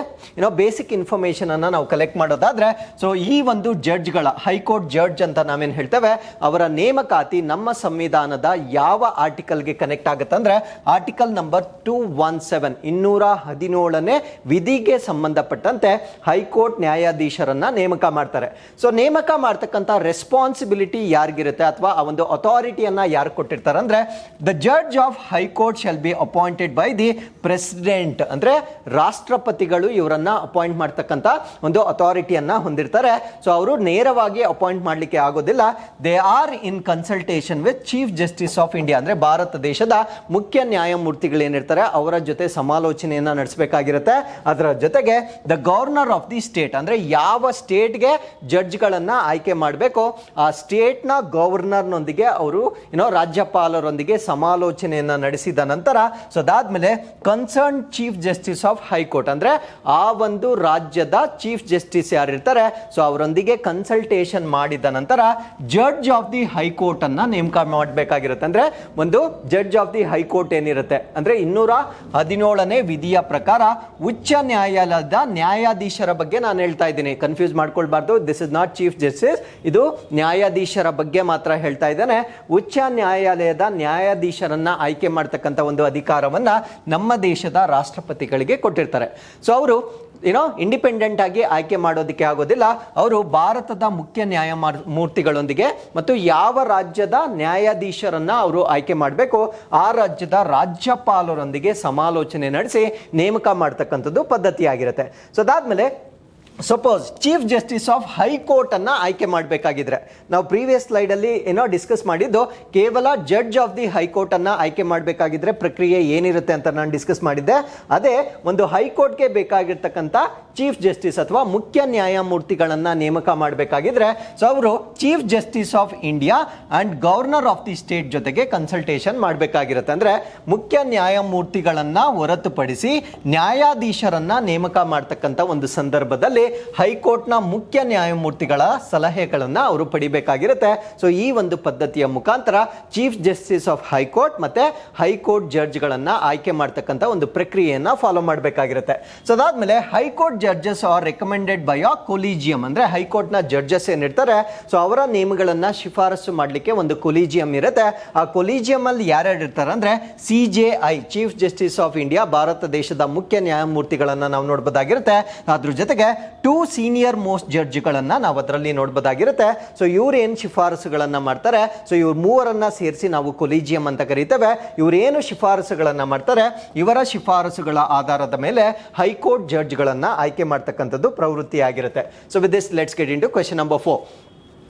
ಬೇಸಿಕ್ ಇನ್ಫಾರ್ಮೇಶನ್ ಅನ್ನ ನಾವು ಕಲೆಕ್ಟ್ ಮಾಡೋದಾದ್ರೆ ಸೊ ಈ ಒಂದು ಜಡ್ಜ್ಗಳ ಹೈಕೋರ್ಟ್ ಜಡ್ಜ್ ಅಂತ ನಾವೇನ್ ಹೇಳ್ತೇವೆ ಅವರ ನೇಮಕಾತಿ ನಮ್ಮ ಸಂವಿಧಾನದ ಯಾವ ಆರ್ಟಿಕಲ್ಗೆ ಕನೆಕ್ಟ್ ಆಗುತ್ತೆ ಅಂದ್ರೆ ಆರ್ಟಿಕಲ್ ನಂಬರ್ 217 ವಿಧಿಗೆ ಸಂಬಂಧಪಟ್ಟಂತೆ ಹೈಕೋರ್ಟ್ ನ್ಯಾಯಾಧೀಶರನ್ನ ನೇಮಕ ಮಾಡ್ತಾರೆ. ಸೊ ನೇಮಕ ಮಾಡ್ತಕ್ಕಂಥ ರೆಸ್ಪಾನ್ಸಿಬಿಲಿಟಿ ಯಾರಿಗಿರುತ್ತೆ ಅಥವಾ ಆ ಒಂದು ಅಥಾರಿಟಿಯನ್ನ ಯಾರು ಕೊಟ್ಟಿರ್ತಾರೆ ಅಂದ್ರೆ the judge of high court shall be appointed by the president. ಅಂದ್ರೆ ರಾಷ್ಟ್ರಪತಿಗಳು ಇವರನ್ನ ಅಪಾಯಿಂಟ್ ಮಾಡ್ತಕ್ಕಂಥ ಒಂದು ಅಥಾರಿಟಿಯನ್ನ ಹೊಂದಿರ್ತಾರೆ. ಸೊ ಅವರು ನೇರವಾಗಿ ಅಪಾಯಿಂಟ್ ಮಾಡ್ಲಿಕ್ಕೆ ಆಗೋದಿಲ್ಲ. They are in consultation with chief justice of India. ಅಂದ್ರೆ ಭಾರತ ದೇಶದ ಮುಖ್ಯ ನ್ಯಾಯಮೂರ್ತಿಗಳು ಏನಿರ್ತಾರೆ ಅವರ ಜೊತೆ ಸಮಾಲೋಚನೆಯನ್ನ ನಡೆಸಬೇಕಾಗಿರುತ್ತೆ. ಅದರ ಜೊತೆಗೆ the governor of the state ಅಂದ್ರೆ ಯಾವ ಸ್ಟೇಟ್ಗೆ ಜಡ್ಜ್ಗಳನ್ನ ಆಯ್ಕೆ ಮಾಡಬೇಕು ಆ ಸ್ಟೇಟ್ ನ ಗವರ್ನರ್ನೊಂದಿಗೆ ಅವರು ರಾಜ್ಯಪಾಲರೊಂದಿಗೆ ಸಮಾಲೋಚನೆಯನ್ನ ನಡೆಸಿದ ನಂತರ ಸೊ ಅದಾದ್ಮೇಲೆ concern chief justice of high court ಅಂದ್ರೆ ಆ ಒಂದು ರಾಜ್ಯದ ಚೀಫ್ ಜಸ್ಟಿಸ್ ಯಾರಿರ್ತಾರೆ ಸೊ ಅವರೊಂದಿಗೆ ಕನ್ಸಲ್ಟೇಷನ್ ಮಾಡಿದ ನಂತರ ಜಡ್ಜ್ ಆಫ್ ದಿ ಹೈಕೋರ್ಟ್ ಅನ್ನ ನೇಮಕ ಮಾಡಬೇಕಾಗಿರುತ್ತೆ. ಅಂದ್ರೆ ಒಂದು ಜಡ್ಜ್ ಆಫ್ ದಿ ಹೈಕೋರ್ಟ್ ಏನಿರುತ್ತೆ ಅಂದ್ರೆ 217ನೇ ವಿಧಿಯ ಪ್ರಕಾರ ಉಚ್ಚ ನ್ಯಾಯಾಲಯದ ನ್ಯಾಯಾಧೀಶರ ಬಗ್ಗೆ ನಾನು ಹೇಳ್ತಾ ಇದ್ದೀನಿ, ಕನ್ಫ್ಯೂಸ್ ಮಾಡ್ಕೊಳ್ಬಾರ್ದು. This is not chief justice, ಇದು ನ್ಯಾಯಾಧೀಶರ ಬಗ್ಗೆ ಮಾತ್ರ ಹೇಳ್ತಾ ಇದ್ದೇನೆ. ಉಚ್ಚ ನ್ಯಾಯಾಲಯದ ನ್ಯಾಯಾಧೀಶರನ್ನ ಆಯ್ಕೆ ಮಾಡ್ತಕ್ಕಂಥ ಒಂದು ಅಧಿಕಾರವನ್ನ ನಮ್ಮ ದೇಶದ ರಾಷ್ಟ್ರಪತಿಗಳಿಗೆ ಕೊಟ್ಟಿರ್ತಾರೆ. ಸೊ ಅವರು ಇಂಡಿಪೆಂಡೆಂಟ್ ಆಗಿ ಆಯ್ಕೆ ಮಾಡೋದಕ್ಕೆ ಆಗೋದಿಲ್ಲ. ಅವರು ಭಾರತದ ಮುಖ್ಯ ನ್ಯಾಯಮೂರ್ತಿಗಳೊಂದಿಗೆ ಮತ್ತು ಯಾವ ರಾಜ್ಯದ ನ್ಯಾಯಾಧೀಶರನ್ನ ಅವರು ಆಯ್ಕೆ ಮಾಡಬೇಕು ಆ ರಾಜ್ಯದ ರಾಜ್ಯಪಾಲರೊಂದಿಗೆ ಸಮಾಲೋಚನೆ ನಡೆಸಿ ನೇಮಕ ಮಾಡ್ತಕ್ಕಂಥದ್ದು ಪದ್ಧತಿಯಾಗಿರುತ್ತೆ. ಸೊ ಅದಾದ್ಮೇಲೆ suppose chief justice of high court ಅನ್ನ ಆಯ್ಕೆ ಮಾಡಬೇಕಾಗಿದ್ರೆ ನಾವು ಪ್ರೀವಿಯಸ್ ಸ್ಲೈಡ್ ಅಲ್ಲಿ ಡಿಸ್ಕಸ್ ಮಾಡಿದ್ದು ಕೇವಲ ಜಡ್ಜ್ ಆಫ್ ದಿ ಹೈಕೋರ್ಟ್ ಅನ್ನ ಆಯ್ಕೆ ಮಾಡಬೇಕಾಗಿದ್ರೆ ಪ್ರಕ್ರಿಯೆ ಏನಿರುತ್ತೆ ಅಂತ ನಾನು ಡಿಸ್ಕಸ್ ಮಾಡಿದ್ದೆ. ಅದೇ ಒಂದು ಹೈಕೋರ್ಟ್ಗೆ ಬೇಕಾಗಿರ್ತಕ್ಕಂಥ ಚೀಫ್ ಜಸ್ಟಿಸ್ ಅಥವಾ ಮುಖ್ಯ ನ್ಯಾಯಮೂರ್ತಿಗಳನ್ನ ನೇಮಕ ಮಾಡಬೇಕಾಗಿದ್ರೆ ಸೊ ಅವರು chief justice of India and governor of the state ಜೊತೆಗೆ ಕನ್ಸಲ್ಟೇಷನ್ ಮಾಡಬೇಕಾಗಿರುತ್ತೆ. ಅಂದ್ರೆ ಮುಖ್ಯ ನ್ಯಾಯಮೂರ್ತಿಗಳನ್ನ ಹೊರತುಪಡಿಸಿ ನ್ಯಾಯಾಧೀಶರನ್ನ ನೇಮಕ ಮಾಡತಕ್ಕಂಥ ಒಂದು ಸಂದರ್ಭದಲ್ಲಿ ಹೈಕೋರ್ಟ್ನ ಮುಖ್ಯ ನ್ಯಾಯಮೂರ್ತಿಗಳ ಸಲಹೆಗಳನ್ನ ಅವರು ಪಡಿಬೇಕಾಗಿರುತ್ತೆ. ಸೊ ಈ ಒಂದು ಪದ್ಧತಿಯ ಮುಖಾಂತರ ಚೀಫ್ ಜಸ್ಟಿಸ್ ಆಫ್ ಹೈಕೋರ್ಟ್ ಮತ್ತೆ ಹೈಕೋರ್ಟ್ ಜಡ್ಜ್ಗಳನ್ನ ಆಯ್ಕೆ ಮಾಡ್ತಕ್ಕಂಥ ಒಂದು ಪ್ರಕ್ರಿಯೆಯನ್ನ ಫಾಲೋ ಮಾಡಬೇಕಾಗಿರುತ್ತೆ. ಸೊ ಅದಾದ್ಮೇಲೆ high court judges R recommended by a collegium. ಅಂದ್ರೆ ಹೈಕೋರ್ಟ್ ನ ಜಡ್ಜಸ್ ಏನಿರ್ತಾರೆ ಸೊ ಅವರ ನೇಮಗಳನ್ನ ಶಿಫಾರಸು ಮಾಡಲಿಕ್ಕೆ ಒಂದು ಕೊಲಿಜಿಯಂ ಇರುತ್ತೆ. ಆ ಕೊಲಿಜಿಯಂ ಅಲ್ಲಿ ಯಾರ್ಯಾರು ಇರ್ತಾರೆ ಅಂದ್ರೆ CJI chief justice of India, Bharat ದೇಶದ ಮುಖ್ಯ ನ್ಯಾಯಮೂರ್ತಿಗಳನ್ನ ನಾವು ನೋಡಬಹುದಾಗಿರುತ್ತೆ. ಅದ್ರ ಜೊತೆಗೆ 2 ಸೀನಿಯರ್ ಮೋಸ್ಟ್ ಜಡ್ಜ್ಗಳನ್ನ ನಾವು ಅದರಲ್ಲಿ ನೋಡಬಹುದಾಗಿರುತ್ತೆ. ಸೊ ಇವ್ರು ಏನ್ ಶಿಫಾರಸುಗಳನ್ನ ಮಾಡ್ತಾರೆ ಸೊ ಇವ್ರು ಮೂವರನ್ನ ಸೇರಿಸಿ ನಾವು ಕೊಲಿಜಿಯಂ ಅಂತ ಕರೀತೇವೆ. ಇವ್ರೇನು ಶಿಫಾರಸುಗಳನ್ನ ಮಾಡ್ತಾರೆ ಇವರ ಶಿಫಾರಸುಗಳ ಆಧಾರದ ಮೇಲೆ ಹೈಕೋರ್ಟ್ ಜಡ್ಜ್ಗಳನ್ನ ಆಯ್ಕೆ ಮಾಡ್ತಕ್ಕಂಥದ್ದು ಪ್ರವೃತ್ತಿಯಾಗಿರುತ್ತೆ. So with this let's get into question number 4.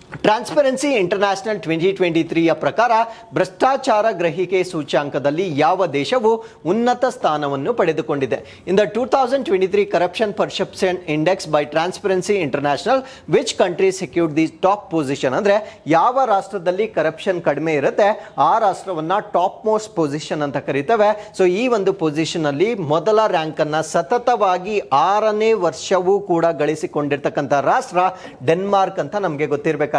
Transparency international 2023ಯ ಪ್ರಕಾರ ಭ್ರಷ್ಟಾಚಾರ ಗ್ರಹಿಕೆ ಸೂಚ್ಯಾಂಕದಲ್ಲಿ ಯಾವ ದೇಶವು ಉನ್ನತ ಸ್ಥಾನವನ್ನು ಪಡೆದುಕೊಂಡಿದೆ. In the 2023 corruption perception index by transparency international which country secured the top position, ಅಂದ್ರೆ ಯಾವ ರಾಷ್ಟ್ರದಲ್ಲಿ ಕರಪ್ಷನ್ ಕಡಿಮೆ ಇರುತ್ತೆ ಆ ರಾಷ್ಟ್ರವನ್ನ ಟಾಪ್ ಮೋಸ್ಟ್ ಪೊಸಿಷನ್ ಅಂತ ಕರೀತೇವೆ. ಸೊ ಈ ಒಂದು ಪೊಸಿಷನ್ ಅಲ್ಲಿ ಮೊದಲ ರ್ಯಾಂಕ್ ಅನ್ನ ಸತತವಾಗಿ 6ನೇ ವರ್ಷವೂ ಕೂಡ ಗಳಿಸಿಕೊಂಡಿರ್ತಕ್ಕಂಥ ರಾಷ್ಟ್ರ ಡೆನ್ಮಾರ್ಕ್ ಅಂತ ನಮಗೆ ಗೊತ್ತಿರಬೇಕಾಗಿರುತ್ತೆ.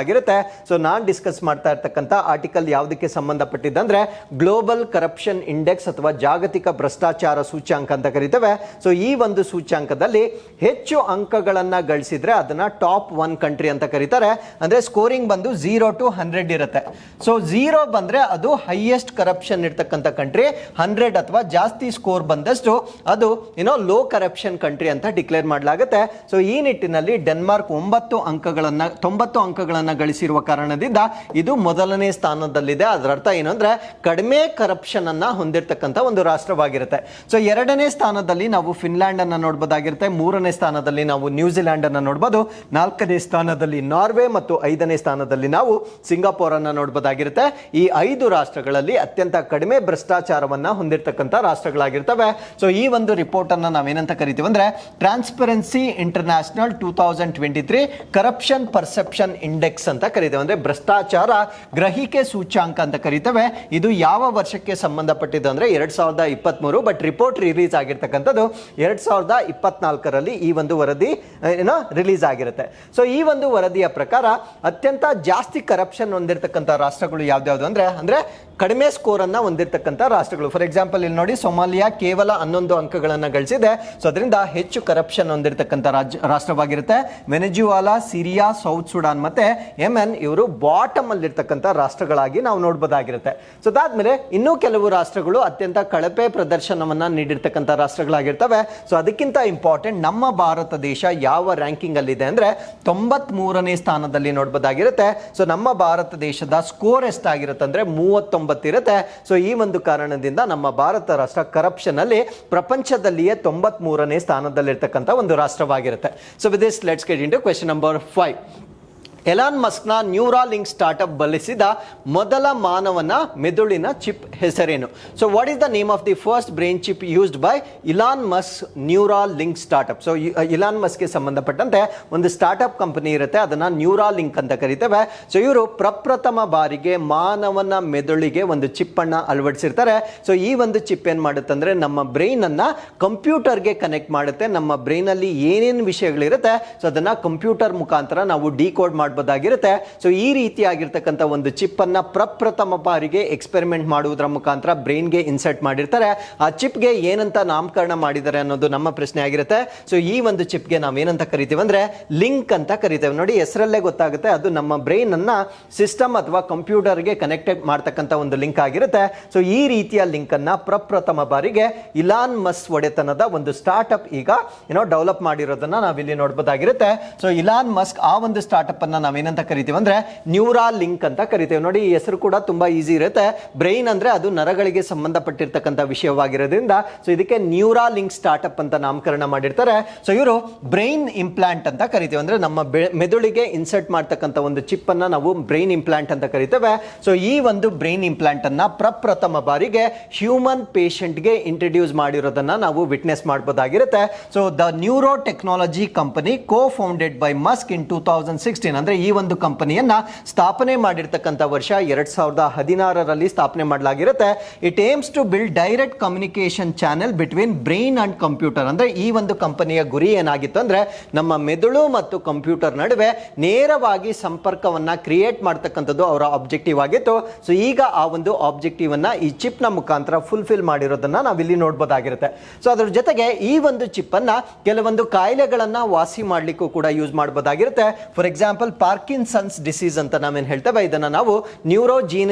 ಸೊ ನಾನು ಡಿಸ್ಕಸ್ ಮಾಡ್ತಾ ಇರ್ತಕ್ಕಂಥ ಆರ್ಟಿಕಲ್ ಯಾವುದಕ್ಕೆ ಸಂಬಂಧಪಟ್ಟಿದ್ದಂದ್ರೆ ಗ್ಲೋಬಲ್ ಕರಪ್ಷನ್ ಇಂಡೆಕ್ಸ್ ಅಥವಾ ಜಾಗತಿಕ ಭ್ರಷ್ಟಾಚಾರ ಸೂಚ್ಯಾಂಕ ಅಂತ ಕರೀತೇವೆ. ಸೊ ಈ ಒಂದು ಸೂಚ್ಯಾಂಕದಲ್ಲಿ ಹೆಚ್ಚು ಅಂಕಗಳನ್ನ ಗಳಿಸಿದ್ರೆ ಅದನ್ನ ಟಾಪ್ 1 ಕಂಟ್ರಿ ಅಂತ ಕರೀತಾರೆ. ಅಂದ್ರೆ ಸ್ಕೋರಿಂಗ್ ಬಂದು 0 to 100 ಇರುತ್ತೆ. ಸೊ 0 ಬಂದ್ರೆ ಅದು ಹೈಯೆಸ್ಟ್ ಕರಪ್ಷನ್ ಇರ್ತಕ್ಕಂಥ ಕಂಟ್ರಿ, 100 ಅಥವಾ ಜಾಸ್ತಿ ಸ್ಕೋರ್ ಬಂದಷ್ಟು ಅದು ಲೋ ಕರಪ್ಷನ್ ಕಂಟ್ರಿ ಅಂತ ಡಿಕ್ಲೇರ್ ಮಾಡಲಾಗುತ್ತೆ. ಸೊ ಈ ನಿಟ್ಟಿನಲ್ಲಿ ಡೆನ್ಮಾರ್ಕ್ 90 ಅಂಕಗಳನ್ನ ಗಳಿಸಿರುವ ಕಾರಣದಿಂದ ಇದು ಮೊದಲನೇ ಸ್ಥಾನದಲ್ಲಿದೆ. ಅದರ ಅರ್ಥ ಏನು ಅಂದ್ರೆ ಕಡಿಮೆ ಕರಪ್ಷನ್ ಅನ್ನ ಹೊಂದಿರತಕ್ಕಂತ ಒಂದು ರಾಷ್ಟ್ರವಾಗಿರುತ್ತೆ. ಸೊ 2ನೇ ಸ್ಥಾನದಲ್ಲಿ ನಾವು ಫಿನ್ಲ್ಯಾಂಡ್ ಅನ್ನ ನೋಡಬಹುದಾಗಿರುತ್ತೆ, 3ನೇ ಸ್ಥಾನದಲ್ಲಿ ನಾವು ನ್ಯೂಜಿಲೆಂಡ್ ಅನ್ನ ನೋಡಬಹುದು, 4ನೇ ಸ್ಥಾನದಲ್ಲಿ ನಾರ್ವೆ ಮತ್ತು 5ನೇ ಸ್ಥಾನದಲ್ಲಿ ನಾವು ಸಿಂಗಾಪುರ್ ಅನ್ನ ನೋಡಬಹುದಾಗಿರುತ್ತೆ. ಈ 5 ರಾಷ್ಟ್ರಗಳಲ್ಲಿ ಅತ್ಯಂತ ಕಡಿಮೆ ಭ್ರಷ್ಟಾಚಾರವನ್ನ ಹೊಂದಿರತಕ್ಕಂತ ರಾಷ್ಟ್ರಗಳಾಗಿರ್ತವೆ. ಸೊ ಈ ಒಂದು ರಿಪೋರ್ಟ್ ಅನ್ನ ನಾವೇನಂತ ಕರಿತೀವಿ ಅಂದ್ರೆ transparency international 2023 corruption perception index ಅಂತ ಕರೀತೇವೆ. ಅಂದ್ರೆ ಭ್ರಷ್ಟಾಚಾರ ಗ್ರಹಿಕೆ ಸೂಚ್ಯಾಂಕ ಅಂತ ಕರೀತೇವೆ. ಇದು ಯಾವ ವರ್ಷಕ್ಕೆ ಸಂಬಂಧಪಟ್ಟಿದ್ದು ಅಂದ್ರೆ 2023, ಬಟ್ ರಿಪೋರ್ಟ್ ರಿಲೀಸ್ ಆಗಿರ್ತಕ್ಕಂಥದ್ದು 2024ರಲ್ಲಿ ಈ ಒಂದು ವರದಿ ರಿಲೀಸ್ ಆಗಿರುತ್ತೆ. ಸೊ ಈ ಒಂದು ವರದಿಯ ಪ್ರಕಾರ ಅತ್ಯಂತ ಜಾಸ್ತಿ ಕರಪ್ಷನ್ ಹೊಂದಿರತಕ್ಕಂಥ ರಾಷ್ಟ್ರಗಳು ಯಾವ್ದಾವ್ದು ಅಂದ್ರೆ ಕಡಿಮೆ ಸ್ಕೋರ್ ಅನ್ನ ಹೊಂದಿರತಕ್ಕಂಥ ರಾಷ್ಟ್ರಗಳು. ಫಾರ್ ಎಕ್ಸಾಂಪಲ್ ಇಲ್ಲಿ ನೋಡಿ, ಸೊಮಾಲಿಯಾ ಕೇವಲ 11 ಅಂಕಗಳನ್ನ ಗಳಿಸಿದೆ. ಸೊ ಅದರಿಂದ ಹೆಚ್ಚು ಕರಪ್ಷನ್ ಹೊಂದಿರತಕ್ಕಂಥ ರಾಷ್ಟ್ರವಾಗಿರುತ್ತೆ. ವೆನೆಜುವಾಲಾ, ಸಿರಿಯಾ, ಸೌತ್ ಸುಡಾನ್ ಮತ್ತೆ ಯೆಮೆನ್ ಇವರು ಬಾಟಮ್ ಅಲ್ಲಿ ಇರ್ತಕ್ಕಂಥ ರಾಷ್ಟ್ರಗಳಾಗಿ ನಾವು ನೋಡಬಹುದಾಗಿರುತ್ತೆ. ಸೊ ಅದಾದ್ಮೇಲೆ ಇನ್ನೂ ಕೆಲವು ರಾಷ್ಟ್ರಗಳು ಅತ್ಯಂತ ಕಳಪೆ ಪ್ರದರ್ಶನವನ್ನ ನೀಡಿರ್ತಕ್ಕಂಥ ರಾಷ್ಟ್ರಗಳಾಗಿರ್ತವೆ. ಸೊ ಅದಕ್ಕಿಂತ ಇಂಪಾರ್ಟೆಂಟ್ ನಮ್ಮ ಭಾರತ ದೇಶ ಯಾವ ರ್ಯಾಂಕಿಂಗ್ ಅಲ್ಲಿ ಇದೆ ಅಂದ್ರೆ 93ನೇ ಸ್ಥಾನದಲ್ಲಿ ನೋಡಬಹುದಾಗಿರುತ್ತೆ. ಸೊ ನಮ್ಮ ಭಾರತ ದೇಶದ ಸ್ಕೋರ್ ಎಷ್ಟಾಗಿರುತ್ತೆ ಅಂದ್ರೆ 39 ಇರುತ್ತೆ. ಸೊ ಈ ಒಂದು ಕಾರಣದಿಂದ ನಮ್ಮ ಭಾರತ ರಾಷ್ಟ್ರ ಕರಪ್ಷನ್ ಅಲ್ಲಿ ಪ್ರಪಂಚದಲ್ಲಿಯೇ 93ನೇ ಸ್ಥಾನದಲ್ಲಿರ್ತಕ್ಕಂಥ ಒಂದು ರಾಷ್ಟ್ರವಾಗಿರುತ್ತೆ. So with this let's get into question number 5. Elon ಮಸ್ಕ್ನ ನ್ಯೂರಾಲಿಂಕ್ ಸ್ಟಾರ್ಟ್ಅಪ್ ಬಳಸಿದ ಮೊದಲ ಮಾನವನ ಮೆದುಳಿನ ಚಿಪ್ ಹೆಸರೇನು? So what is the name of the first brain chip used by Elon Musk Neuralink startup? So Elon ಮಸ್ಕ್ಗೆ ಸಂಬಂಧಪಟ್ಟಂತೆ ಒಂದು ಸ್ಟಾರ್ಟ್ಅಪ್ ಕಂಪನಿ ಇರುತ್ತೆ, ಅದನ್ನ ನ್ಯೂರಾಲಿಂಕ್ ಅಂತ ಕರಿತೇವೆ. ಸೊ ಇವರು ಪ್ರಪ್ರಥಮ ಬಾರಿಗೆ ಮಾನವನ ಮೆದುಳಿಗೆ ಒಂದು ಚಿಪ್ ಅನ್ನ ಅಳವಡಿಸಿರ್ತಾರೆ. ಸೊ ಈ ಒಂದು ಚಿಪ್ ಏನ್ ಮಾಡುತ್ತೆ ಅಂದ್ರೆ ನಮ್ಮ ಬ್ರೈನ್ ಅನ್ನ ಕಂಪ್ಯೂಟರ್ಗೆ ಕನೆಕ್ಟ್ ಮಾಡುತ್ತೆ. ನಮ್ಮ ಬ್ರೈನ್ ಅಲ್ಲಿ ಏನೇನು ವಿಷಯಗಳಿರುತ್ತೆ ಸೊ ಅದನ್ನ ಕಂಪ್ಯೂಟರ್ ಮುಖಾಂತರ ನಾವು ಡಿಕೋಡ್ ಮಾಡಬಹುದಾಗಿರುತ್ತೆ. ಸೊ ಈ ರೀತಿಯಾಗಿರ್ತಕ್ಕಂಥ ಒಂದು ಚಿಪ್ ಅನ್ನ ಪ್ರಪ್ರಥಮ ಬಾರಿಗೆ ಎಕ್ಸ್ಪೆರಿಮೆಂಟ್ ಮಾಡುವುದರ ಮುಖಾಂತರ ಬ್ರೈನ್ಗೆ ಇನ್ಸರ್ಟ್ ಮಾಡಿರ್ತಾರೆ. ಆ ಚಿಪ್ಗೆ ಏನಂತ ನಾಮಕರಣ ಮಾಡಿದ್ದಾರೆ ಅನ್ನೋದು ನಮ್ಮ ಪ್ರಶ್ನೆ ಆಗಿರುತ್ತೆ. ಸೊ ಈ ಒಂದು ಚಿಪ್ಗೆ ನಾವೇನಂತ ಕರಿತೀವಿ ಅಂದ್ರೆ ಲಿಂಕ್ ಅಂತ ಕರಿತೇವೆ. ನೋಡಿ, ಹೆಸರಲ್ಲೇ ಗೊತ್ತಾಗುತ್ತೆ ಅದು ನಮ್ಮ ಬ್ರೈನ್ ಅನ್ನ ಸಿಸ್ಟಮ್ ಅಥವಾ ಕಂಪ್ಯೂಟರ್ಗೆ ಕನೆಕ್ಟೆಡ್ ಮಾಡ್ತಕ್ಕಂಥ ಒಂದು ಲಿಂಕ್ ಆಗಿರುತ್ತೆ. ಸೊ ಈ ರೀತಿಯ ಲಿಂಕ್ ಅನ್ನ ಪ್ರಪ್ರಥಮ ಬಾರಿಗೆ ಇಲಾನ್ ಮಸ್ಕ್ ಒಡೆತನದ ಒಂದು ಸ್ಟಾರ್ಟ್ಅಪ್ ಈಗ ಡೆವಲಪ್ ಮಾಡಿರೋದನ್ನ ನಾವಿಲ್ಲಿ ನೋಡಬಹುದಾಗಿರುತ್ತೆ. ಸೊ ಇಲಾನ್ ಮಸ್ಕ್ ಆ ಒಂದು ಸ್ಟಾರ್ಟ್ಅಪ್ ಅನ್ನ ನಾವೇನಂತ ಕರಿತೀವಿ ಅಂದ್ರೆ ನ್ಯೂರಾಲಿಂಕ್ ಅಂತ ಕರಿತೇವೆ. ನೋಡಿ, ಈ ಹೆಸರು ಕೂಡ ತುಂಬಾ ಈಸಿ ಇರುತ್ತೆ. ಬ್ರೈನ್ ಅಂದ್ರೆ ಅದು ನರಗಳಿಗೆ ಸಂಬಂಧಪಟ್ಟಿರ್ತಕ್ಕಂಥ ವಿಷಯವಾಗಿರೋದ್ರಿಂದ ಸೊ ಇದಕ್ಕೆ ನ್ಯೂರಾಲಿಂಕ್ ಸ್ಟಾರ್ಟ್ಅಪ್ ಅಂತ ನಾಮಕರಣ ಮಾಡಿರ್ತಾರೆ. ಸೊ ಇವರು ಬ್ರೈನ್ ಇಂಪ್ಲಾಂಟ್ ಅಂತ ಕರಿತೇವೆ. ಅಂದ್ರೆ ನಮ್ಮ ಮೆದುಳಿಗೆ ಇನ್ಸರ್ಟ್ ಮಾಡ್ತಕ್ಕಂಥ ಒಂದು ಚಿಪ್ ಅನ್ನ ನಾವು ಬ್ರೈನ್ ಇಂಪ್ಲಾಂಟ್ ಅಂತ ಕರಿತೇವೆ. ಸೊ ಈ ಒಂದು ಬ್ರೈನ್ ಇಂಪ್ಲಾಂಟ್ ಅನ್ನ ಪ್ರಪ್ರಥಮ ಬಾರಿಗೆ ಹ್ಯೂಮನ್ ಪೇಷಂಟ್ಗೆ ಇಂಟ್ರೊಡ್ಯೂಸ್ ಮಾಡಿರೋದನ್ನ ನಾವು ವಿಟ್ನೆಸ್ ಮಾಡಬಹುದಾಗಿರುತ್ತೆ. So the neuro technology company co founded by Musk in 2016, ಅಂದ್ರೆ ಈ ಒಂದು ಕಂಪನಿಯನ್ನ ಸ್ಥಾಪನೆ ಮಾಡಿರ್ತಕ್ಕಂಥ ವರ್ಷ 2016ರಲ್ಲಿ ಸ್ಥಾಪನೆ ಮಾಡಲಾಗಿರುತ್ತೆ. It aims to build direct communication channel between brain and computer. ಅಂದ್ರೆ ಈ ಒಂದು ಕಂಪನಿಯ ಗುರಿ ಏನಾಗಿತ್ತು ಅಂದ್ರೆ ನಮ್ಮ ಮೆದುಳು ಮತ್ತು ಕಂಪ್ಯೂಟರ್ ನಡುವೆ ನೇರವಾಗಿ ಸಂಪರ್ಕವನ್ನ ಕ್ರಿಯೇಟ್ ಮಾಡ್ತಕ್ಕಂಥದ್ದು ಅವರ ಆಬ್ಜೆಕ್ಟಿವ್ ಆಗಿತ್ತು. ಸೊ ಈಗ ಆ ಒಂದು ಆಬ್ಜೆಕ್ಟಿವ್ ಅನ್ನ ಈ ಚಿಪ್ ನ ಮುಖಾಂತರ ಫುಲ್ಫಿಲ್ ಮಾಡಿರೋದನ್ನ ನಾವಿಲ್ಲಿ ನೋಡಬಹುದಾಗಿರುತ್ತೆ. ಸೊ ಅದ್ರ ಜೊತೆಗೆ ಈ ಒಂದು ಚಿಪ್ ಅನ್ನ ಕೆಲವೊಂದು ಕಾಯಿಲೆಗಳನ್ನ ವಾಸಿ ಮಾಡ್ಲಿಕ್ಕೂ ಕೂಡ ಯೂಸ್ ಮಾಡಬಹುದಾಗಿರುತ್ತೆ. ಫಾರ್ ಎಕ್ಸಾಂಪಲ್ ಪಾರ್ಕಿನ್ಸನ್ಸ್ ಡಿಸೀಸ್ ಅಂತ ನಾವೇನು ಹೇಳ್ತೇವೆ ಇದನ್ನ ನಾವು ನ್ಯೂರೋ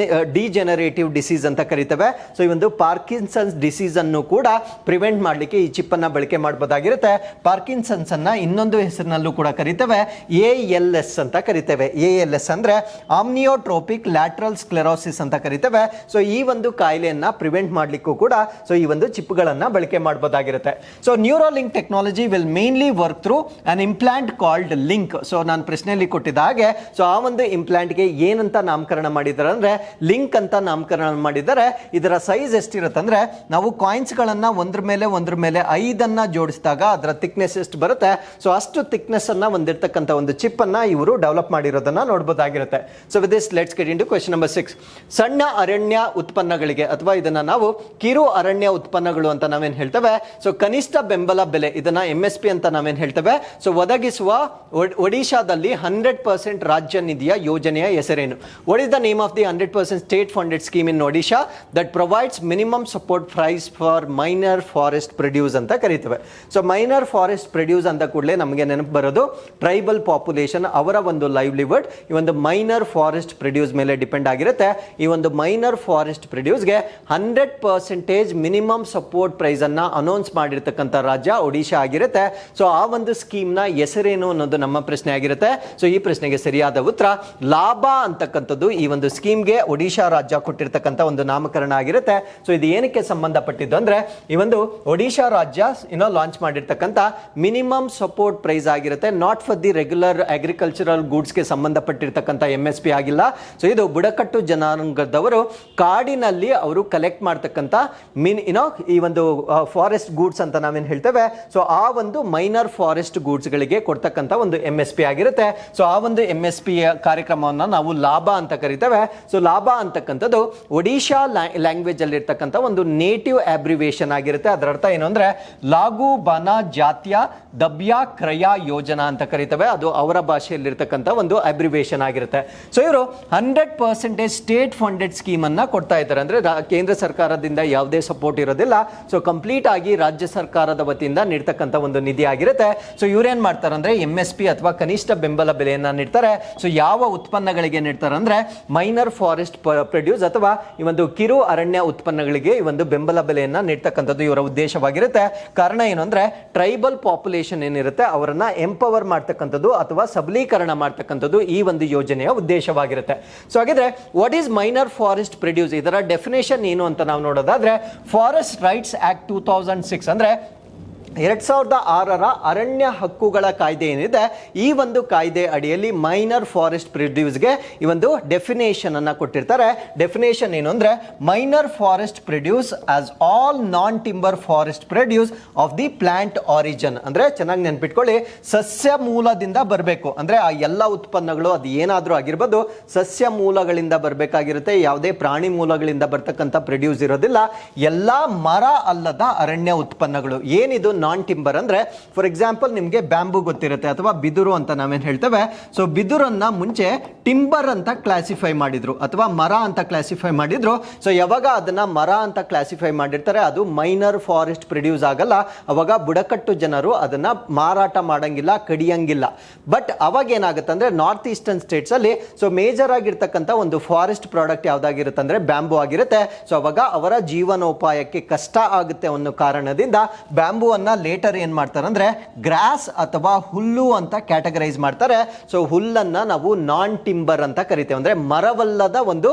ಡಿಜೆನರೇಟಿವ್ ಡಿಸೀಸ್ ಅಂತ ಕರಿತೇವೆ. ಸೊ ಈ ಒಂದು ಪಾರ್ಕಿನ್ಸನ್ಸ್ ಡಿಸೀಸ್ ಅನ್ನು ಕೂಡ ಪ್ರಿವೆಂಟ್ ಮಾಡಲಿಕ್ಕೆ ಈ ಚಿಪ್ ಅನ್ನ ಬಳಕೆ ಮಾಡಬಹುದಾಗಿರುತ್ತೆ. ಪಾರ್ಕಿನ್ಸನ್ಸ್ ಅನ್ನ ಇನ್ನೊಂದು ಹೆಸರಿನಲ್ಲೂ ಕೂಡ ಕರಿತೇವೆ, ALS ಅಂತ ಕರಿತೇವೆ. ALS ಅಂದ್ರೆ ಆಮ್ನಿಯೋಟ್ರೋಪಿಕ್ ಲ್ಯಾಟ್ರಲ್ ಸ್ಕ್ಲೆರೋಸಿಸ್ ಅಂತ ಕರಿತೇವೆ. ಸೊ ಈ ಒಂದು ಕಾಯಿಲೆಯನ್ನ ಪ್ರಿವೆಂಟ್ ಮಾಡಲಿಕ್ಕೂ ಕೂಡ ಸೊ ಈ ಒಂದು ಚಿಪ್ಗಳನ್ನ ಬಳಕೆ ಮಾಡಬಹುದಾಗಿರುತ್ತೆ. So Neuralink technology will mainly work through an implant called Link. So ನಾನು ಪ್ರಶ್ನೆಯಲ್ಲಿ ಕೊಟ್ಟಿದ್ದ ಹೇಳಿದ ಹಾಗೆ ಸೊ ಆ ಒಂದು ಇಂಪ್ಲಾಂಟ್ಗೆ ಏನಂತ ನಾಮಕರಣ ಮಾಡಿದ್ದಾರೆ ಅಂದ್ರೆ ಲಿಂಕ್ ಅಂತ ನಾಮಕರಣ ಮಾಡಿದ್ದಾರೆ. ಇದರ ಸೈಜ್ ಎಷ್ಟಿರುತ್ತೆ ಅಂದ್ರೆ ನಾವು ಕಾಯಿನ್ಸ್ ಗಳನ್ನ ಒಂದ್ರ ಮೇಲೆ 5 ಜೋಡಿಸಿದಾಗ ಅದರ ಥಿಕ್ನೆಸ್ ಎಷ್ಟು ಬರುತ್ತೆ ಸೊ ಅಷ್ಟು ಥಿಕ್ನೆಸ್ ಅನ್ನ ಹೊಂದಿರತಕ್ಕಂತ ಒಂದು ಚಿಪ್ ಅನ್ನ ಇವರು ಡೆವಲಪ್ ಮಾಡಿರೋದನ್ನ ನೋಡಬಹುದಾಗಿರುತ್ತೆ. So with this let's get into question number 6. ಸಣ್ಣ ಅರಣ್ಯ ಉತ್ಪನ್ನಗಳಿಗೆ ಅಥವಾ ಇದನ್ನ ನಾವು ಕಿರು ಅರಣ್ಯ ಉತ್ಪನ್ನಗಳು ಅಂತ ನಾವೇನ್ ಹೇಳ್ತೇವೆ. ಸೊ ಕನಿಷ್ಠ ಬೆಂಬಲ ಬೆಲೆ ಇದನ್ನ MSP ಅಂತ ನಾವೇನ್ ಹೇಳ್ತೇವೆ. ಸೊ ಒದಗಿಸುವ ಒಡಿಶಾದಲ್ಲಿ 100% ರಾಜ್ಯ ನಿಧಿಯ ಯೋಜನೆಯ ಹೆಸರೇನು? What is the name of the 100% state funded scheme in Odisha that provides minimum support price for minor forest produce ಅಂತ ಕರೀತೇವೆ. ಸೊ ಮೈನರ್ ಫಾರೆಸ್ಟ್ ಪ್ರೊಡ್ಯೂಸ್ ಅಂತ ಕೂಡಲೇ ನಮಗೆ ನೆನಪು ಬರೋದು ಟ್ರೈಬಲ್ ಪಾಪ್ಯುಲೇಷನ್, ಅವರ ಒಂದು ಲೈವ್ಲಿಹುಡ್ ಈ ಒಂದು ಮೈನರ್ ಫಾರೆಸ್ಟ್ ಪ್ರೊಡ್ಯೂಸ್ ಮೇಲೆ ಡಿಪೆಂಡ್ ಆಗಿರುತ್ತೆ. ಈ ಒಂದು ಮೈನರ್ ಫಾರೆಸ್ಟ್ ಪ್ರೊಡ್ಯೂಸ್ಗೆ 100% ಮಿನಿಮಮ್ ಸಪೋರ್ಟ್ ಪ್ರೈಸ್ ಅನ್ನ ಅನೌನ್ಸ್ ಮಾಡಿರ್ತಕ್ಕಂಥ ರಾಜ್ಯ ಒಡಿಶಾ ಆಗಿರುತ್ತೆ. ಸೊ ಆ ಒಂದು ಸ್ಕೀಮ್ ನ ಹೆಸರೇನು ಅನ್ನೋದು ನಮ್ಮ ಪ್ರಶ್ನೆ ಆಗಿರುತ್ತೆ. ಸೊ ಈ ಪ್ರಶ್ನೆಗೆ ಸರಿಯಾದ ಉತ್ತರ ಲಾಭ ಅಂತಕ್ಕಂಥದ್ದು ಈ ಒಂದು ಸ್ಕೀಮ್ಗೆ ಒಡಿಶಾ ರಾಜ್ಯ ಕೊಟ್ಟಿರ್ತಕ್ಕಂಥ ಒಂದು ನಾಮಕರಣ ಆಗಿರುತ್ತೆ. ಸೊ ಇದು ಏನಕ್ಕೆ ಸಂಬಂಧಪಟ್ಟಿದ್ದು ಅಂದ್ರೆ ಈ ಒಂದು ಒಡಿಶಾ ರಾಜ್ಯ ಲಾಂಚ್ ಮಾಡಿರ್ತಕ್ಕಂಥ ಮಿನಿಮಮ್ ಸಪೋರ್ಟ್ ಪ್ರೈಸ್ ಆಗಿರುತ್ತೆ. Not for the regular agricultural goods ಗೆ ಸಂಬಂಧಪಟ್ಟಿರ್ತಕ್ಕಂಥ MSP ಆಗಿಲ್ಲ. ಸೊ ಇದು ಬುಡಕಟ್ಟು ಜನಾಂಗದವರು ಕಾಡಿನಲ್ಲಿ ಅವರು ಕಲೆಕ್ಟ್ ಮಾಡ್ತಕ್ಕಂಥ ಈ ಒಂದು ಫಾರೆಸ್ಟ್ ಗೂಡ್ಸ್ ಅಂತ ನಾವೇನ್ ಹೇಳ್ತೇವೆ. ಸೊ ಆ ಒಂದು ಮೈನರ್ ಫಾರೆಸ್ಟ್ ಗೂಡ್ಸ್ ಗಳಿಗೆ ಕೊಡ್ತಕ್ಕಂಥ ಒಂದು MSP ಆಗಿರುತ್ತೆ. ಸೊ ಆ ಒಂದು MSP ಕಾರ್ಯಕ್ರಮವನ್ನ ನಾವು ಲಾಭ ಅಂತ ಕರಿತೇವೆ. ಸೊ ಲಾಭ ಅಂತಕ್ಕಂಥದ್ದು ಒಡಿಶಾ ಲ್ಯಾಂಗ್ವೇಜ್ ಅಲ್ಲಿ ಇರ್ತಕ್ಕಂಥ ಒಂದು ನೇಟಿವ್ ಅಬ್ರಿವೇಷನ್ ಆಗಿರುತ್ತೆ. ಅದರ ಅರ್ಥ ಏನು ಅಂದ್ರೆ ಲಾಗು ಬನ ಜಾತ್ಯ ದಬ್ಯ ಕ್ರಯ ಯೋಜನಾ ಅಂತ ಕರಿತೇವೆ. ಅದು ಅವರ ಭಾಷೆಯಲ್ಲಿರ್ತಕ್ಕಂಥ ಒಂದು ಅಬ್ರಿವೇಷನ್ ಆಗಿರುತ್ತೆ. ಸೊ ಇವರು 100% ಸ್ಟೇಟ್ ಫಂಡೆಡ್ ಸ್ಕೀಮ್ ಅನ್ನ ಕೊಡ್ತಾ ಇದ್ದಾರೆ. ಅಂದ್ರೆ ಕೇಂದ್ರ ಸರ್ಕಾರದಿಂದ ಯಾವುದೇ ಸಪೋರ್ಟ್ ಇರೋದಿಲ್ಲ. ಸೊ ಕಂಪ್ಲೀಟ್ ಆಗಿ ರಾಜ್ಯ ಸರ್ಕಾರದ ವತಿಯಿಂದ ನೀಡ್ತಕ್ಕಂಥ ಒಂದು ನಿಧಿ ಆಗಿರುತ್ತೆ. ಸೊ ಇವ್ರೇನ್ ಮಾಡ್ತಾರೆ ಅಂದ್ರೆ MSP ಅಥವಾ ಕನಿಷ್ಠ ಬೆಂಬಲ ಬೆಲೆಯನ್ನ ನೀಡ್ತಾರೆ. ಸೊ ಯಾವ ಉತ್ಪನ್ನಗಳಿಗೆ ನೀಡ್ತಾರೆ ಅಂದ್ರೆ ಮೈನರ್ ಫಾರೆಸ್ಟ್ ಪ್ರೊಡ್ಯೂಸ್ ಅಥವಾ ಈ ಒಂದು ಕಿರು ಅರಣ್ಯ ಉತ್ಪನ್ನಗಳಿಗೆ ಈ ಒಂದು ಬೆಂಬಲ ಬೆಲೆಯನ್ನ ನೀಡ್ತಕ್ಕಂಥದ್ದು ಇವರ ಉದ್ದೇಶವಾಗಿರುತ್ತೆ. ಕಾರಣ ಏನು ಅಂದ್ರೆ ಟ್ರೈಬಲ್ ಪಾಪ್ಯುಲೇಷನ್ ಏನಿರುತ್ತೆ ಅವರನ್ನ ಎಂಪವರ್ ಮಾಡ್ತಕ್ಕಂಥದ್ದು ಅಥವಾ ಸಬಲೀಕರಣ ಮಾಡ್ತಕ್ಕಂಥದ್ದು ಈ ಒಂದು ಯೋಜನೆಯ ಉದ್ದೇಶವಾಗಿರುತ್ತೆ. ಸೊ ಹಾಗಿದ್ರೆ what is minor forest produce, ಇದರ ಡೆಫಿನೇಷನ್ ಏನು ಅಂತ ನಾವು ನೋಡೋದಾದ್ರೆ ಫಾರೆಸ್ಟ್ ರೈಟ್ಸ್ ಆಕ್ಟ್ 2006 ಅಂದ್ರೆ 2006ರ ಅರಣ್ಯ ಹಕ್ಕುಗಳ ಕಾಯ್ದೆ ಏನಿದೆ ಈ ಒಂದು ಕಾಯ್ದೆ ಅಡಿಯಲ್ಲಿ ಮೈನರ್ ಫಾರೆಸ್ಟ್ ಪ್ರೊಡ್ಯೂಸ್ಗೆ ಈ ಒಂದು ಡೆಫಿನೇಷನ್ ಅನ್ನ ಕೊಟ್ಟಿರ್ತಾರೆ. ಡೆಫಿನೇಷನ್ ಏನು ಅಂದ್ರೆ minor forest produce as all non timber forest produce of the plant origin. ಅಂದ್ರೆ ಚೆನ್ನಾಗಿ ನೆನ್ಪಿಟ್ಕೊಳ್ಳಿ, ಸಸ್ಯ ಮೂಲದಿಂದ ಬರಬೇಕು. ಅಂದ್ರೆ ಆ ಎಲ್ಲ ಉತ್ಪನ್ನಗಳು ಅದು ಏನಾದ್ರೂ ಆಗಿರ್ಬೋದು ಸಸ್ಯ ಮೂಲಗಳಿಂದ ಬರಬೇಕಾಗಿರುತ್ತೆ. ಯಾವುದೇ ಪ್ರಾಣಿ ಮೂಲಗಳಿಂದ ಬರ್ತಕ್ಕಂಥ ಪ್ರೊಡ್ಯೂಸ್ ಇರೋದಿಲ್ಲ. ಎಲ್ಲಾ ಮರ ಅಲ್ಲದ ಅರಣ್ಯ ಉತ್ಪನ್ನಗಳು ಏನಿದು ನಾನ್ ಟಿಂಬರ್ ಅಂದ್ರೆ ಫಾರ್ ಎಕ್ಸಾಂಪಲ್ ನಿಮಗೆ ಬ್ಯಾಂಬೂ ಗೊತ್ತಿರುತ್ತೆ ಅಥವಾ ಬಿದುರು ಅಂತ ನಾವೇನ್ ಹೇಳ್ತೇವೆ. ಸೊ ಬಿದುರನ್ನ ಮುಂಚೆ ಟಿಂಬರ್ ಅಂತ ಕ್ಲಾಸಿಫೈ ಮಾಡಿದ್ರು ಅಥವಾ ಮರ ಅಂತ ಕ್ಲಾಸಿಫೈ ಮಾಡಿದ್ರು. ಸೊ ಯಾವಾಗ ಅದನ್ನ ಮರ ಅಂತ ಕ್ಲಾಸಿಫೈ ಮಾಡಿರ್ತಾರೆ ಅದು ಮೈನರ್ ಫಾರೆಸ್ಟ್ ಪ್ರೊಡ್ಯೂಸ್ ಆಗಲ್ಲ. ಅವಾಗ ಬುಡಕಟ್ಟು ಜನರು ಅದನ್ನ ಮಾರಾಟ ಮಾಡಂಗಿಲ್ಲ, ಕಡಿಯಂಗಿಲ್ಲ. ಬಟ್ ಅವಾಗ ಏನಾಗುತ್ತೆ ಅಂದ್ರೆ ನಾರ್ತ್ ಈಸ್ಟರ್ನ್ ಸ್ಟೇಟ್ಸ್ ಅಲ್ಲಿ ಸೊ ಮೇಜರ್ ಆಗಿರ್ತಕ್ಕಂಥ ಒಂದು ಫಾರೆಸ್ಟ್ ಪ್ರಾಡಕ್ಟ್ ಯಾವ್ದಾಗಿರುತ್ತೆ ಅಂದ್ರೆ ಬ್ಯಾಂಬೂ ಆಗಿರುತ್ತೆ. ಸೊ ಅವಾಗ ಅವರ ಜೀವನೋಪಾಯಕ್ಕೆ ಕಷ್ಟ ಆಗುತ್ತೆ ಅನ್ನೋ ಕಾರಣದಿಂದ ಬ್ಯಾಂಬೂ ಅನ್ನ ಲೇಟರ್ ಏನ್ ಮಾಡ್ತಾರೆ ಅಂದ್ರೆ ಗ್ರಾಸ್ ಅಥವಾ ಹುಲ್ಲು ಅಂತ ಕ್ಯಾಟಗರೈಸ್ ಮಾಡ್ತಾರೆ. ಸೊ ಹುಲ್ಲನ್ನ ನಾವು ನಾನ್ ಟಿಂಬರ್ ಅಂತ ಕರಿತೇವೆ, ಅಂದ್ರೆ ಮರವಲ್ಲದ ಒಂದು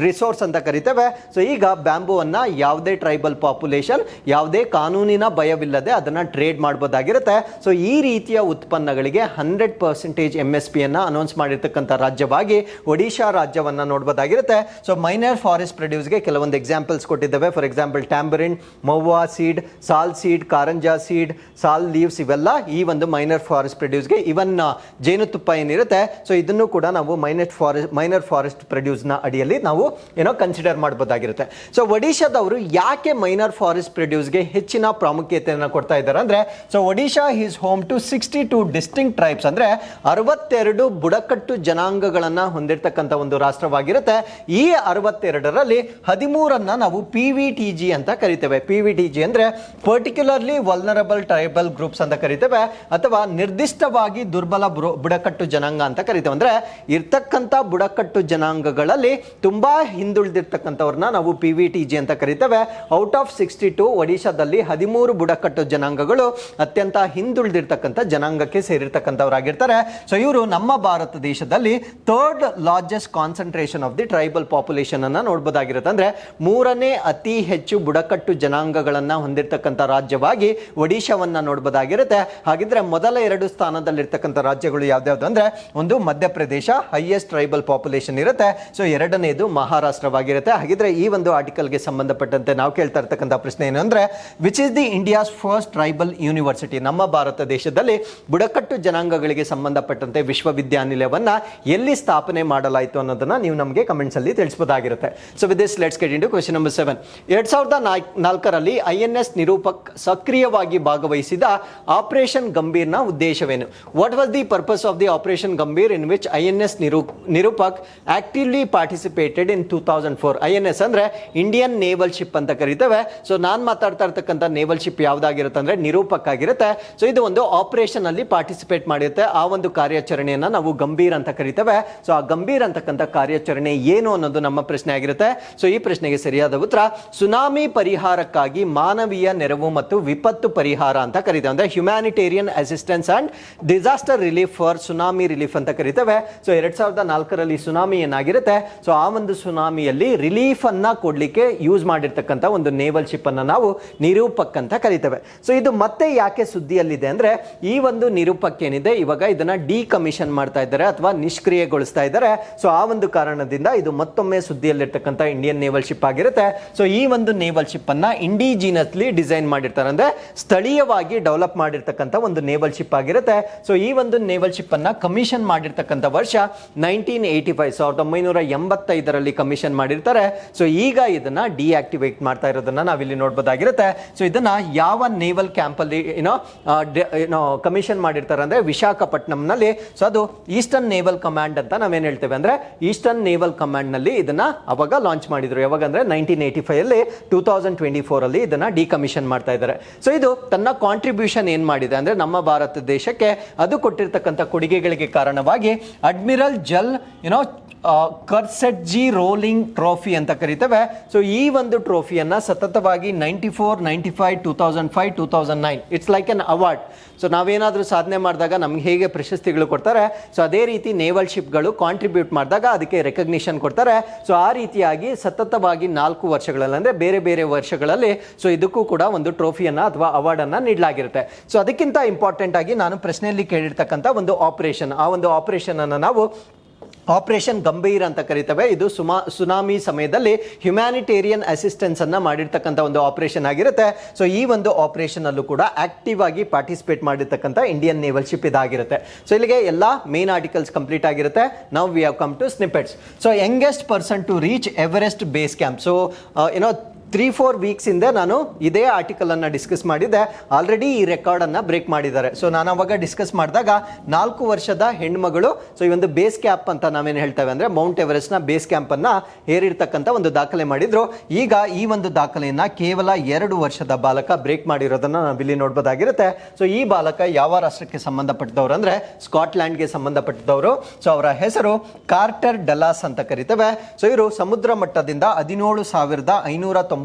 ರಿಸೋರ್ಸ್ ಅಂತ ಕರಿತೇವೆ. ಸೊ ಈಗ ಬ್ಯಾಂಬೂ ಅನ್ನ ಯಾವುದೇ ಟ್ರೈಬಲ್ ಪಾಪ್ಯುಲೇಷನ್ ಯಾವುದೇ ಕಾನೂನಿನ ಭಯವಿಲ್ಲದೆ ಅದನ್ನ ಟ್ರೇಡ್ ಮಾಡಬಹುದಾಗಿರುತ್ತೆ. ಸೊ ಈ ರೀತಿಯ ಉತ್ಪನ್ನಗಳಿಗೆ 100% MSP ಅನ್ನ ಅನೌನ್ಸ್ ಮಾಡಿರ್ತಕ್ಕಂಥ ರಾಜ್ಯವಾಗಿ ಒಡಿಶಾ ರಾಜ್ಯವನ್ನ ನೋಡಬಹುದಾಗಿರುತ್ತೆ. ಸೊ ಮೈನರ್ ಫಾರೆಸ್ಟ್ ಪ್ರೊಡ್ಯೂಸ್ಗೆ ಕೆಲವೊಂದು ಎಕ್ಸಾಂಪಲ್ಸ್ ಕೊಟ್ಟಿದ್ದೇವೆ. ಫಾರ್ ಎಕ್ಸಾಂಪಲ್ ಟ್ಯಾಂಬರಿನ್, ಮೌವಾ ಸೀಡ್, ಸಾಲ್ ಸೀಡ್, ಕಾರಂಜಾ ಸೀಡ್, ಸಾಲ್ ಲೀವ್ಸ್ ಇವೆಲ್ಲ ಈ ಒಂದು ಮೈನರ್ ಫಾರೆಸ್ಟ್ ಪ್ರೊಡ್ಯೂಸ್ಗೆ. ಇವನ್ ಜೇನುತುಪ್ಪ ಏನಿರುತ್ತೆ ಸೊ ಇದನ್ನು ಕೂಡ ನಾವು ಮೈನರ್ ಫಾರೆಸ್ಟ್ ಪ್ರೊಡ್ಯೂಸ್ ನ ಅಡಿಯಲ್ಲಿ ನಾವು ಕನ್ಸಿಡರ್ ಮಾಡಬಹುದಾಗಿರುತ್ತೆ. ಸೊ ಒಡಿಶಾದವರು ಯಾಕೆ ಮೈನರ್ ಫಾರೆಸ್ಟ್ ಪ್ರೊಡ್ಯೂಸ್ಗೆ ಹೆಚ್ಚಿನ ಪ್ರಾಮುಖ್ಯತೆಯನ್ನು ಕೊಡ್ತಾ ಇದ್ದಾರೆ ಅಂದ್ರೆ so Odisha is home to 62 distinct tribes ಅಂದ್ರೆ 62 ಬುಡಕಟ್ಟು ಜನಾಂಗಗಳನ್ನ ಹೊಂದಿರತಕ್ಕಂಥ ಒಂದು ರಾಷ್ಟ್ರವಾಗಿರುತ್ತೆ. ಈ 62ರಲ್ಲಿ 13ಅನ್ನ ನಾವು PVTG ಅಂತ ಕರಿತೇವೆ. PVTG ಅಂದ್ರೆ ಪರ್ಟಿಕ್ಯುಲರ್ಲಿ ವಲ್ನರಬಲ್ ಟ್ರೈಬಲ್ ಗ್ರೂಪ್ಸ್ ಅಂತ ಕರಿತೇವೆ ಅಥವಾ ನಿರ್ದಿಷ್ಟವಾಗಿ ದುರ್ಬಲ ಬುಡಕಟ್ಟು ಜನಾಂಗ ಅಂತ ಕರಿತೇವೆ. ಅಂದ್ರೆ ಇರ್ತಕ್ಕಂಥ ಬುಡಕಟ್ಟು ಜನಾಂಗಗಳಲ್ಲಿ ತುಂಬಾ ಹಿಂದುಳಿದಿರ್ತಕ್ಕಂಥವ್ರನ್ನ ನಾವು PVTG ಅಂತ ಕರಿತೇವೆ. ಔಟ್ ಆಫ್ 62 ಒಡಿಶಾದಲ್ಲಿ 13 ಬುಡಕಟ್ಟು ಜನಾಂಗಗಳು ಅತ್ಯಂತ ಹಿಂದುಳಿದಿರ್ತಕ್ಕಂಥ ಜನಾಂಗಕ್ಕೆ ಸೇರಿರ್ತಕ್ಕಂಥವ್ರಾಗಿರ್ತಾರೆ. ಸೊ ಇವರು ನಮ್ಮ ಭಾರತ ದೇಶದಲ್ಲಿ 3rd largest concentration of the tribal population ಅನ್ನ ನೋಡಬಹುದಾಗಿರುತ್ತೆ. ಅಂದ್ರೆ 3ನೇ ಅತಿ ಹೆಚ್ಚು ಬುಡಕಟ್ಟು ಜನಾಂಗಗಳನ್ನ ಹೊಂದಿರತಕ್ಕಂಥ ರಾಜ್ಯವಾಗಿ ಒಡಿಶಾವನ್ನ ನೋಡ್ಬೋದಾಗಿರುತ್ತೆ. ಹಾಗಿದ್ರೆ ಮೊದಲ 2 ಸ್ಥಾನದಲ್ಲಿರ್ತಕ್ಕಂಥ ರಾಜ್ಯಗಳು ಯಾವ್ದಾವ್ದು ಅಂದ್ರೆ ಒಂದು ಮಧ್ಯಪ್ರದೇಶ, ಹೈಯೆಸ್ಟ್ ಟ್ರೈಬಲ್ ಪಾಪ್ಯುಲೇಷನ್ ಇರುತ್ತೆ. ಸೊ ಎರಡನೇದು ಮಹಾರಾಷ್ಟ್ರವಾಗಿರುತ್ತೆ. ಹಾಗಿದ್ರೆ ಈ ಒಂದು ಆರ್ಟಿಕಲ್ಗೆ ಸಂಬಂಧಪಟ್ಟಂತೆ ನಾವು ಕೇಳ್ತಾ ಇರ್ತಕ್ಕಂಥ ಪ್ರಶ್ನೆ ಏನು ಅಂದ್ರೆ which is the India's first tribal university, ನಮ್ಮ ಭಾರತ ದೇಶದಲ್ಲಿ ಬುಡಕಟ್ಟು ಜನಾಂಗಗಳಿಗೆ ಸಂಬಂಧಪಟ್ಟಂತೆ ವಿಶ್ವವಿದ್ಯಾನಿಲಯವನ್ನ ಎಲ್ಲಿ ಸ್ಥಾಪನೆ ಮಾಡಲಾಯಿತು ಅನ್ನೋದನ್ನ ನೀವು ನಮಗೆ ಕಮೆಂಟ್ಸ್ ಅಲ್ಲಿ ತಿಳಿಸಬಹುದಾಗಿರುತ್ತೆ. So with this let's get into question number 7. 2004ರಲ್ಲಿ ಐಎನ್ಎಸ್ ನಿರೂಪಕ್ ಸಕ್ರಿಯವಾಗಿ ಭಾಗವಹಿಸಿದ ಆಪರೇಷನ್ ಗಂಭೀರ್ನ ಉದ್ದೇಶವೇನು? What was the purpose of the operation Gambhir in which INS Nirupak actively participated in 2004? INS ಅಂದ್ರೆ ಇಂಡಿಯನ್ ನೇವಲ್ ಶಿಪ್ ಅಂತ ಕರೀತೇವೆ. ಸೊ ನಾನು ಮಾತಾಡ್ತಾ ಇರ್ತಕ್ಕಂಥ ನೇವಲ್ ಶಿಪ್ ಯಾವ್ದಾಗಿರುತ್ತೆ ಅಂದ್ರೆ ನಿರೂಪಕ್ ಆಗಿರುತ್ತೆ. ಸೊ ಇದು ಒಂದು ಆಪರೇಷನ್ ಅಲ್ಲಿ ಪಾರ್ಟಿಸಿಪೇಟ್ ಮಾಡಿರುತ್ತೆ. ಆ ಒಂದು ಕಾರ್ಯಾಚರಣೆಯನ್ನ ನಾವು ಗಂಭೀರ್ ಅಂತ ಕರೀತೇವೆ. ಸೊ ಆ ಗಂಭೀರ್ ಅಂತಕ್ಕಂಥ ಕಾರ್ಯಾಚರಣೆ ಏನು ಅನ್ನೋದು ನಮ್ಮ ಪ್ರಶ್ನೆ ಆಗಿರುತ್ತೆ. ಸೊ ಈ ಪ್ರಶ್ನೆಗೆ ಸರಿಯಾದ ಉತ್ತರ ಸುನಾಮಿ ಪರಿಹಾರಕ್ಕಾಗಿ ಮಾನವೀಯ ನೆರವು ಮತ್ತು ವಿಪತ್ತು ಪರಿಹಾರ ಅಂತ ಕರೀತೇವೆ. ಅಂದ್ರೆ humanitarian assistance and disaster relief for tsunami relief ಅಂತ ಕರೀತೇವೆ. ಸೊ 2004ರಲ್ಲಿ ಸುನಾಮಿ ಏನಾಗಿರುತ್ತೆ, ಸೊ ಆ ಒಂದು ಸುನಾಮಿಯಲ್ಲಿ ರಿಲೀಫ್ ಅನ್ನ ಕೊಡ್ಲಿಕ್ಕೆ ಯೂಸ್ ಮಾಡಿರ್ತಕ್ಕಂಥ ಒಂದು ನೇವಲ್ ಶಿಪ್ ಅನ್ನ ನಾವು ನಿರೂಪಕ್ ಅಂತ ಕರೀತೇವೆ. ಸೊ ಇದು ಮತ್ತೆ ಯಾಕೆ ಸುದ್ದಿಯಲ್ಲಿದೆ ಅಂದ್ರೆ ಈ ಒಂದು ನಿರೂಪಕ್ ಏನಿದೆ ಇವಾಗ ಇದನ್ನ ಡಿಕಮಿಷನ್ ಮಾಡ್ತಾ ಇದ್ದಾರೆ ಅಥವಾ ನಿಷ್ಕ್ರಿಯಗೊಳಿಸ್ತಾ ಇದ್ದಾರೆ. ಸೊ ಆ ಒಂದು ಕಾರಣದಿಂದ ಇದು ಮತ್ತೊಮ್ಮೆ ಸುದ್ದಿಯಲ್ಲಿರ್ತಕ್ಕಂಥ ಇಂಡಿಯನ್ ನೇವಲ್ ಶಿಪ್ ಆಗಿರುತ್ತೆ. ಸೊ ಈ ಒಂದು ನೇವಲ್ ಶಿಪ್ ಅನ್ನ ಇಂಡಿಜಿನಸ್ಲಿ ಡಿಸೈನ್ ಮಾಡಿರ್ತಾರೆ, ಅಂದ್ರೆ ಸ್ಥಳೀಯವಾಗಿ ಡೆವಲಪ್ ಮಾಡಿರ್ತಕ್ಕಂಥ ಒಂದು ನೇವಲ್ ಶಿಪ್ ಆಗಿರುತ್ತೆ. ಸೊ ಈ ಒಂದು ನೇವಲ್ ಶಿಪ್ ಅನ್ನ ಕಮಿಷನ್ ಮಾಡಿರ್ತಕ್ಕಂಥ ವರ್ಷ 1985, 1985ರಲ್ಲಿ ಕಮಿಷನ್ ಮಾಡಿರ್ತಾರೆ. ಸೊ ಈಗ ಇದನ್ನ ಡಿಆಕ್ಟಿವೇಟ್ ಮಾಡ್ತಾ ಇರೋದನ್ನ ನಾವಿಲ್ಲಿ ನೋಡಬಹುದಾಗಿರುತ್ತೆ. ಸೊ ಇದನ್ನ ಯಾವ ನೇವಲ್ ಕ್ಯಾಂಪ್ ಅಲ್ಲಿ ಕಮಿಷನ್ ಮಾಡಿರ್ತಾರೆ ಅಂದ್ರೆ ವಿಶಾಖಪಟ್ಟಣಂನಲ್ಲಿ. ಸೊ ಅದು ಈಸ್ಟರ್ನ್ ನೇವಲ್ ಕಮಾಂಡ್ ಅಂತ ನಾವೇನ್ ಹೇಳ್ತೇವೆ ಅಂದ್ರೆ ಈಸ್ಟರ್ನ್ ನೇವಲ್ ಕಮಾಂಡ್ ನಲ್ಲಿ ಇದನ್ನ ಅವಾಗ ಲಾಂಚ್ ಮಾಡಿದ್ರು. ಯಾವಾಗ ಅಂದ್ರೆ 1985 ಅಲ್ಲಿ 2024 ಅಲ್ಲಿ ಇದನ್ನ ಡಿಕಮಿಷನ್ ಮಾಡ್ತಾ ಇದ್ದಾರೆ. ಸೊ ಇದು ತನ್ನ ಕಾಂಟ್ರಿಬ್ಯೂಷನ್ ಏನ್ ಮಾಡಿದೆ ಅಂದ್ರೆ ನಮ್ಮ ಭಾರತ ದೇಶಕ್ಕೆ ಅದು ಕೊಟ್ಟಿರ್ತಕ್ಕಂಥ ಕೊಡುಗೆಗಳಿಗೆ ಕಾರಣವಾಗಿ ಅಡ್ಮಿರಲ್ ಜಲ್ ಕರ್ಸೆಟ್ಜಿ ರೋಲಿಂಗ್ ಟ್ರೋಫಿ ಅಂತ ಕರೀತೇವೆ. ಸೊ ಈ ಒಂದು ಟ್ರೋಫಿಯನ್ನ ಸತತವಾಗಿ 94, 95, 2005, 2009 it's like an award. So ನಾವೇನಾದ್ರೂ ಸಾಧನೆ ಮಾಡಿದಾಗ ನಮ್ಗೆ ಹೇಗೆ ಪ್ರಶಸ್ತಿಗಳು ಕೊಡ್ತಾರೆ, ಸೊ ಅದೇ ರೀತಿ ನೇವಲ್ ಶಿಪ್ಗಳು ಕಾಂಟ್ರಿಬ್ಯೂಟ್ ಮಾಡಿದಾಗ ಅದಕ್ಕೆ ರೆಕಗ್ನಿಷನ್ ಕೊಡ್ತಾರೆ. ಸೊ ಆ ರೀತಿಯಾಗಿ ಸತತವಾಗಿ 4 ವರ್ಷಗಳಲ್ಲಿ ಅಂದ್ರೆ ಬೇರೆ ಬೇರೆ ವರ್ಷಗಳಲ್ಲಿ ಸೊ ಇದಕ್ಕೂ ಕೂಡ ಒಂದು ಟ್ರೋಫಿಯನ್ನ ಅಥವಾ ಅವಾರ್ಡ್ ಅನ್ನ ನೀಡಲಾಗಿರುತ್ತೆ. ಸೊ ಅದಕ್ಕಿಂತ ಇಂಪಾರ್ಟೆಂಟ್ ಆಗಿ ನಾನು ಪ್ರಶ್ನೆಯಲ್ಲಿ ಕೇಳಿರ್ತಕ್ಕಂಥ ಒಂದು ಆಪರೇಷನ್, ಆ ಒಂದು ಆಪರೇಷನ್ ಅನ್ನು ನಾವು ಆಪರೇಷನ್ ಗಂಭೀರ್ ಅಂತ ಕರೀತೇವೆ. ಇದು ಸುನಾಮಿ ಸಮಯದಲ್ಲಿ ಹ್ಯುಮ್ಯಾನಿಟೇರಿಯನ್ ಅಸಿಸ್ಟೆನ್ಸ್ ಅನ್ನ ಮಾಡಿರ್ತಕ್ಕಂಥ ಒಂದು ಆಪರೇಷನ್ ಆಗಿರುತ್ತೆ. ಸೊ ಈ ಒಂದು ಆಪರೇಷನ್ ಅಲ್ಲೂ ಕೂಡ ಆಕ್ಟಿವ್ ಆಗಿ ಪಾರ್ಟಿಸಿಪೇಟ್ ಮಾಡಿರ್ತಕ್ಕಂಥ ಇಂಡಿಯನ್ ನೇವಲ್ ಶಿಪ್ ಇದಾಗಿರುತ್ತೆ. ಸೊ ಇಲ್ಲಿಗೆ ಎಲ್ಲ ಮೇನ್ ಆರ್ಟಿಕಲ್ಸ್ ಕಂಪ್ಲೀಟ್ ಆಗಿರುತ್ತೆ. Now we have come to snippets. So youngest person to reach Everest base camp. So 3-4 weeks ಹಿಂದೆ ನಾನು ಇದೇ ಆರ್ಟಿಕಲ್ ಅನ್ನ ಡಿಸ್ಕಸ್ ಮಾಡಿದ್ದೆ. ಆಲ್ರೆಡಿ ಈ ರೆಕಾರ್ಡ್ ಅನ್ನ ಬ್ರೇಕ್ ಮಾಡಿದ್ದಾರೆ. ಸೊ ನಾನು ಅವಾಗ ಡಿಸ್ಕಸ್ ಮಾಡಿದಾಗ 4 ವರ್ಷದ ಹೆಣ್ಮಗಳು ಸೊ ಈ ಒಂದು ಬೇಸ್ ಕ್ಯಾಂಪ್ ಅಂತ ನಾವೇನು ಹೇಳ್ತೇವೆ ಅಂದ್ರೆ ಮೌಂಟ್ ಎವರೆಸ್ಟ್ ನ ಬೇಸ್ ಕ್ಯಾಂಪ್ ಅನ್ನ ಏರಿರ್ತಕ್ಕಂಥ ಒಂದು ದಾಖಲೆ ಮಾಡಿದ್ರು. ಈಗ ಈ ಒಂದು ದಾಖಲೆಯನ್ನ ಕೇವಲ 2 ವರ್ಷದ ಬಾಲಕ ಬ್ರೇಕ್ ಮಾಡಿರೋದನ್ನ ನಾವಿಲ್ಲಿ ನೋಡಬಹುದಾಗಿರುತ್ತೆ. ಸೊ ಈ ಬಾಲಕ ಯಾವ ರಾಷ್ಟ್ರಕ್ಕೆ ಸಂಬಂಧಪಟ್ಟದವರು ಅಂದ್ರೆ ಸ್ಕಾಟ್ಲ್ಯಾಂಡ್ಗೆ ಸಂಬಂಧಪಟ್ಟದವರು. ಸೊ ಅವರ ಹೆಸರು ಕಾರ್ಟರ್ ಡಲಾಸ್ ಅಂತ ಕರಿತೇವೆ. ಸೊ ಇವರು ಸಮುದ್ರ ಮಟ್ಟದಿಂದ 17,598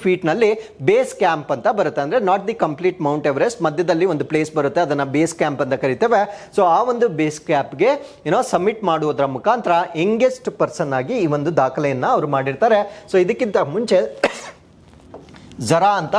ಫೀಟ್ ನಲ್ಲಿ ಬೇಸ್ ಕ್ಯಾಂಪ್ ಅಂತ ಬರುತ್ತೆ. ಅಂದ್ರೆ not the complete Mount Everest, ಮಧ್ಯದಲ್ಲಿ ಒಂದು ಪ್ಲೇಸ್ ಬರುತ್ತೆ, ಅದನ್ನ ಬೇಸ್ ಕ್ಯಾಂಪ್ ಅಂತ ಕರಿತೇವೆ. ಸೊ ಆ ಒಂದು ಬೇಸ್ ಕ್ಯಾಂಪ್ಗೆ ಸಬ್ಮಿಟ್ ಮಾಡುವುದರ ಮುಖಾಂತರ ಯಂಗೆಸ್ಟ್ ಪರ್ಸನ್ ಆಗಿ ಈ ಒಂದು ದಾಖಲೆಯನ್ನ ಅವರು ಮಾಡಿರ್ತಾರೆ. ಸೊ ಇದಕ್ಕಿಂತ ಮುಂಚೆ ಜರಾ ಅಂತ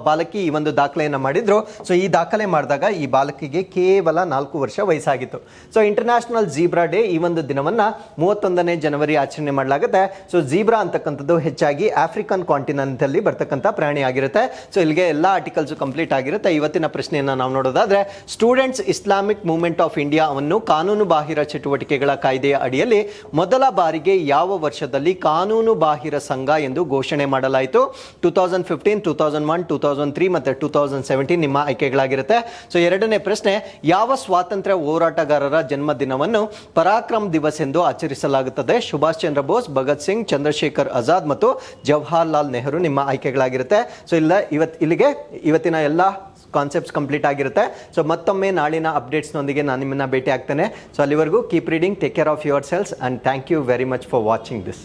ಬಾಲಕಿ ಈ ಒಂದು ದಾಖಲೆಯನ್ನು ಮಾಡಿದ್ರು. ಸೊ ಈ ದಾಖಲೆ ಮಾಡಿದಾಗ ಈ ಬಾಲಕಿಗೆ ಕೇವಲ 4 ವರ್ಷ ವಯಸ್ಸಾಗಿತ್ತು. ಸೊ ಇಂಟರ್ನ್ಯಾಷನಲ್ ಜೀಬ್ರಾ ಡೇ ಈ ಒಂದು ದಿನವನ್ನ 31ನೇ ಜನವರಿ ಆಚರಣೆ ಮಾಡಲಾಗುತ್ತೆ. ಸೊ ಜೀಬ್ರಾ ಅಂತಕ್ಕಂಥದ್ದು ಹೆಚ್ಚಾಗಿ ಆಫ್ರಿಕನ್ ಕಾಂಟಿನೆಂಟ್ ಅಲ್ಲಿ ಬರ್ತಕ್ಕಂಥ ಪ್ರಾಣಿ ಆಗಿರುತ್ತೆ. ಸೊ ಇಲ್ಲಿಗೆ ಎಲ್ಲ ಆರ್ಟಿಕಲ್ಸ್ ಕಂಪ್ಲೀಟ್ ಆಗಿರುತ್ತೆ. ಇವತ್ತಿನ ಪ್ರಶ್ನೆಯನ್ನ ನಾವು ನೋಡೋದಾದ್ರೆ students Islamic movement of India ಅನ್ನು ಕಾನೂನು ಬಾಹಿರ ಚಟುವಟಿಕೆಗಳ ಕಾಯ್ದೆಯ ಅಡಿಯಲ್ಲಿ ಮೊದಲ ಬಾರಿಗೆ ಯಾವ ವರ್ಷದಲ್ಲಿ ಕಾನೂನು ಬಾಹಿರ ಸಂಘ ಎಂದು ಘೋಷಣೆ ಮಾಡಲಾಯಿತು? 2015, 2001, 2003 ಮತ್ತೆ 2017 ನಿಮ್ಮ ಆಯ್ಕೆಗಳಾಗಿರುತ್ತೆ. ಸೊ ಎರಡನೇ ಪ್ರಶ್ನೆ, ಯಾವ ಸ್ವಾತಂತ್ರ್ಯ ಹೋರಾಟಗಾರರ ಜನ್ಮದಿನವನ್ನು ಪರಾಕ್ರಮ್ ದಿವಸ್ ಎಂದು ಆಚರಿಸಲಾಗುತ್ತದೆ? ಸುಭಾಷ್ ಚಂದ್ರ ಬೋಸ್, ಭಗತ್ ಸಿಂಗ್, ಚಂದ್ರಶೇಖರ್ ಆಜಾದ್ ಮತ್ತು ಜವಾಹರ್ಲಾಲ್ ನೆಹರು ನಿಮ್ಮ ಆಯ್ಕೆಗಳಾಗಿರುತ್ತೆ. ಸೊ ಇಲ್ಲಿಗೆ ಇವತ್ತಿನ ಎಲ್ಲ ಕಾನ್ಸೆಪ್ಟ್ಸ್ ಕಂಪ್ಲೀಟ್ ಆಗಿರುತ್ತೆ. ಸೊ ಮತ್ತೊಮ್ಮೆ ನಾಳಿನ ಅಪ್ಡೇಟ್ಸ್ನೊಂದಿಗೆ ನಾನು ನಿಮ್ಮನ್ನ ಭೇಟಿ ಆಗ್ತೇನೆ. ಸೊ ಅಲ್ಲಿವರೆಗೂ keep reading, take care of yourselves and thank you very much for watching this.